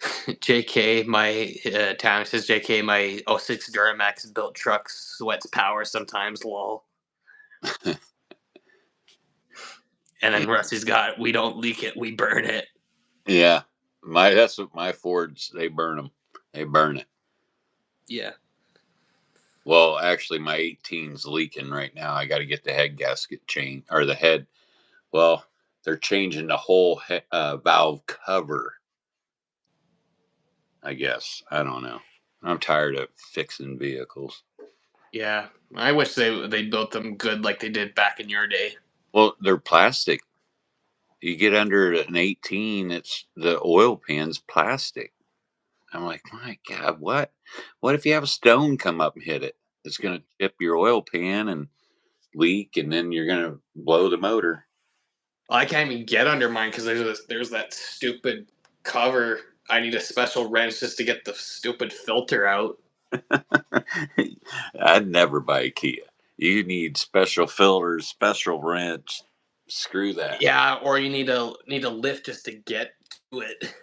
JK, my Tanner says JK, my '06 Duramax built truck sweats power sometimes. Lol. And then Rusty's got, we don't leak it, we burn it. Yeah, that's what my Fords, they burn them. They burn it. Yeah. Well, actually, my 18's leaking right now. I got to get the head gasket changed, or the head. Well, they're changing the whole valve cover. I guess I don't know. I'm tired of fixing vehicles. Yeah. I wish they built them good like they did back in your day. Well, they're plastic. You get under an 18, it's the oil pan's plastic. I'm like, my God, what? What if you have a stone come up and hit it? It's going to chip your oil pan and leak, and then you're going to blow the motor. Well, I can't even get under mine because there's that stupid cover. I need a special wrench just to get the stupid filter out. I'd never buy a Kia. You need special filters, special wrench. Screw that. Yeah, or you need a lift just to get to it.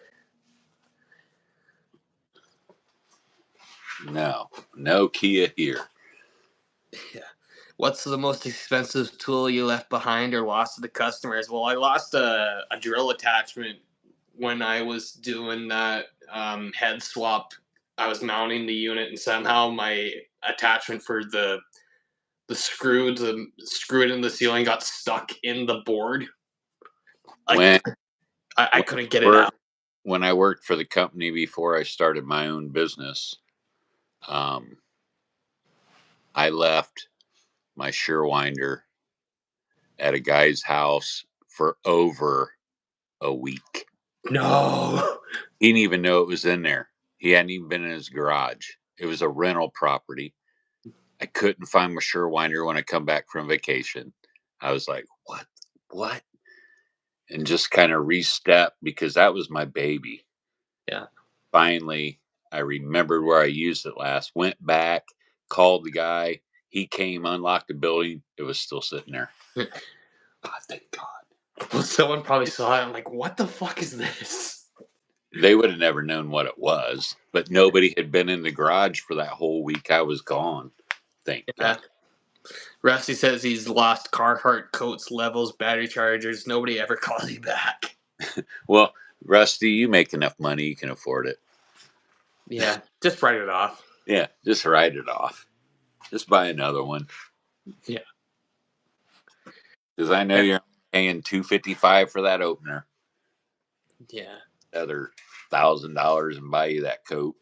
No Kia here. Yeah. What's the most expensive tool you left behind or lost to the customers? Well, I lost a drill attachment when I was doing that head swap. I was mounting the unit, and somehow my attachment for the screw to screw it in the ceiling got stuck in the board. When, I couldn't get it out. when I worked for the company before I started my own business, I left my Surewinder at a guy's house for over a week. No. He didn't even know it was in there. He hadn't even been in his garage. It was a rental property. I couldn't find my Surewinder when I come back from vacation. I was like, what? And just kind of re-step because that was my baby. Yeah. Finally, I remembered where I used it last, went back, called the guy. He came, unlocked the building. It was still sitting there. God, thank God. Well, someone probably saw it and like, what the fuck is this? They would have never known what it was, but nobody had been in the garage for that whole week I was gone. Thank God. Rusty says he's lost Carhartt coats, levels, battery chargers. Nobody ever calls you back. Well, Rusty, you make enough money, you can afford it. Yeah, just write it off. Yeah, just write it off. Just buy another one. Yeah. Because I know you're paying $255 for that opener. Yeah. Another $1,000 and buy you that coat.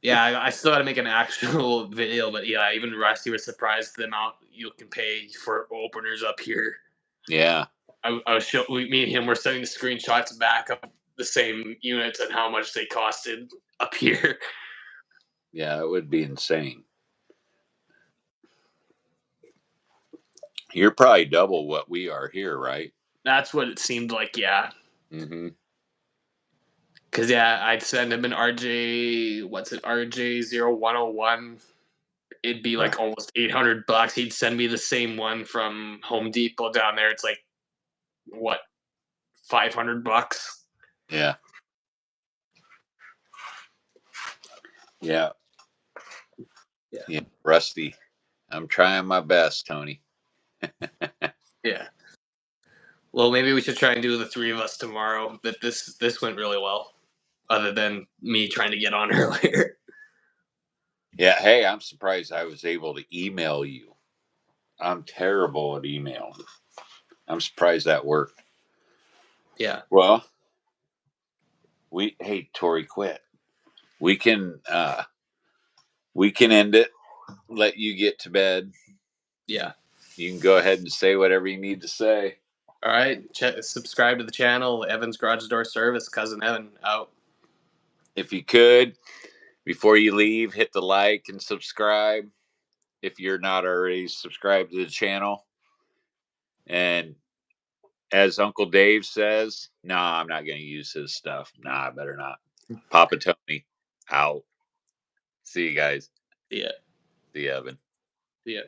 Yeah, I still got to make an actual video, but yeah, even Rusty was surprised the amount you can pay for openers up here. Yeah. I was me and him were sending the screenshots back of the same units and how much they costed up here. Yeah, it would be insane. You're probably double what we are here, right? That's what it seemed like, yeah. Mm-hmm. Because, yeah, I'd send him an RJ0101. It'd be like almost $800. He'd send me the same one from Home Depot down there. It's like, what, $500? Yeah. Yeah. Yeah. Rusty. I'm trying my best, Tony. Yeah. Well, maybe we should try and do the three of us tomorrow. But this went really well, other than me trying to get on earlier. Yeah. Hey, I'm surprised I was able to email you. I'm terrible at emailing. I'm surprised that worked. Yeah. Well, hey, Tori, quit. We can end it. Let you get to bed. Yeah. You can go ahead and say whatever you need to say. All right. Subscribe to the channel, Evan's Garage Door Service, Cousin Evan, out. If you could, before you leave, hit the like and subscribe if you're not already subscribed to the channel. And as Uncle Dave says, nah, I'm not going to use his stuff. Nah, I better not. papaTony, out. See you guys. Yeah. See you, Evan. Yeah.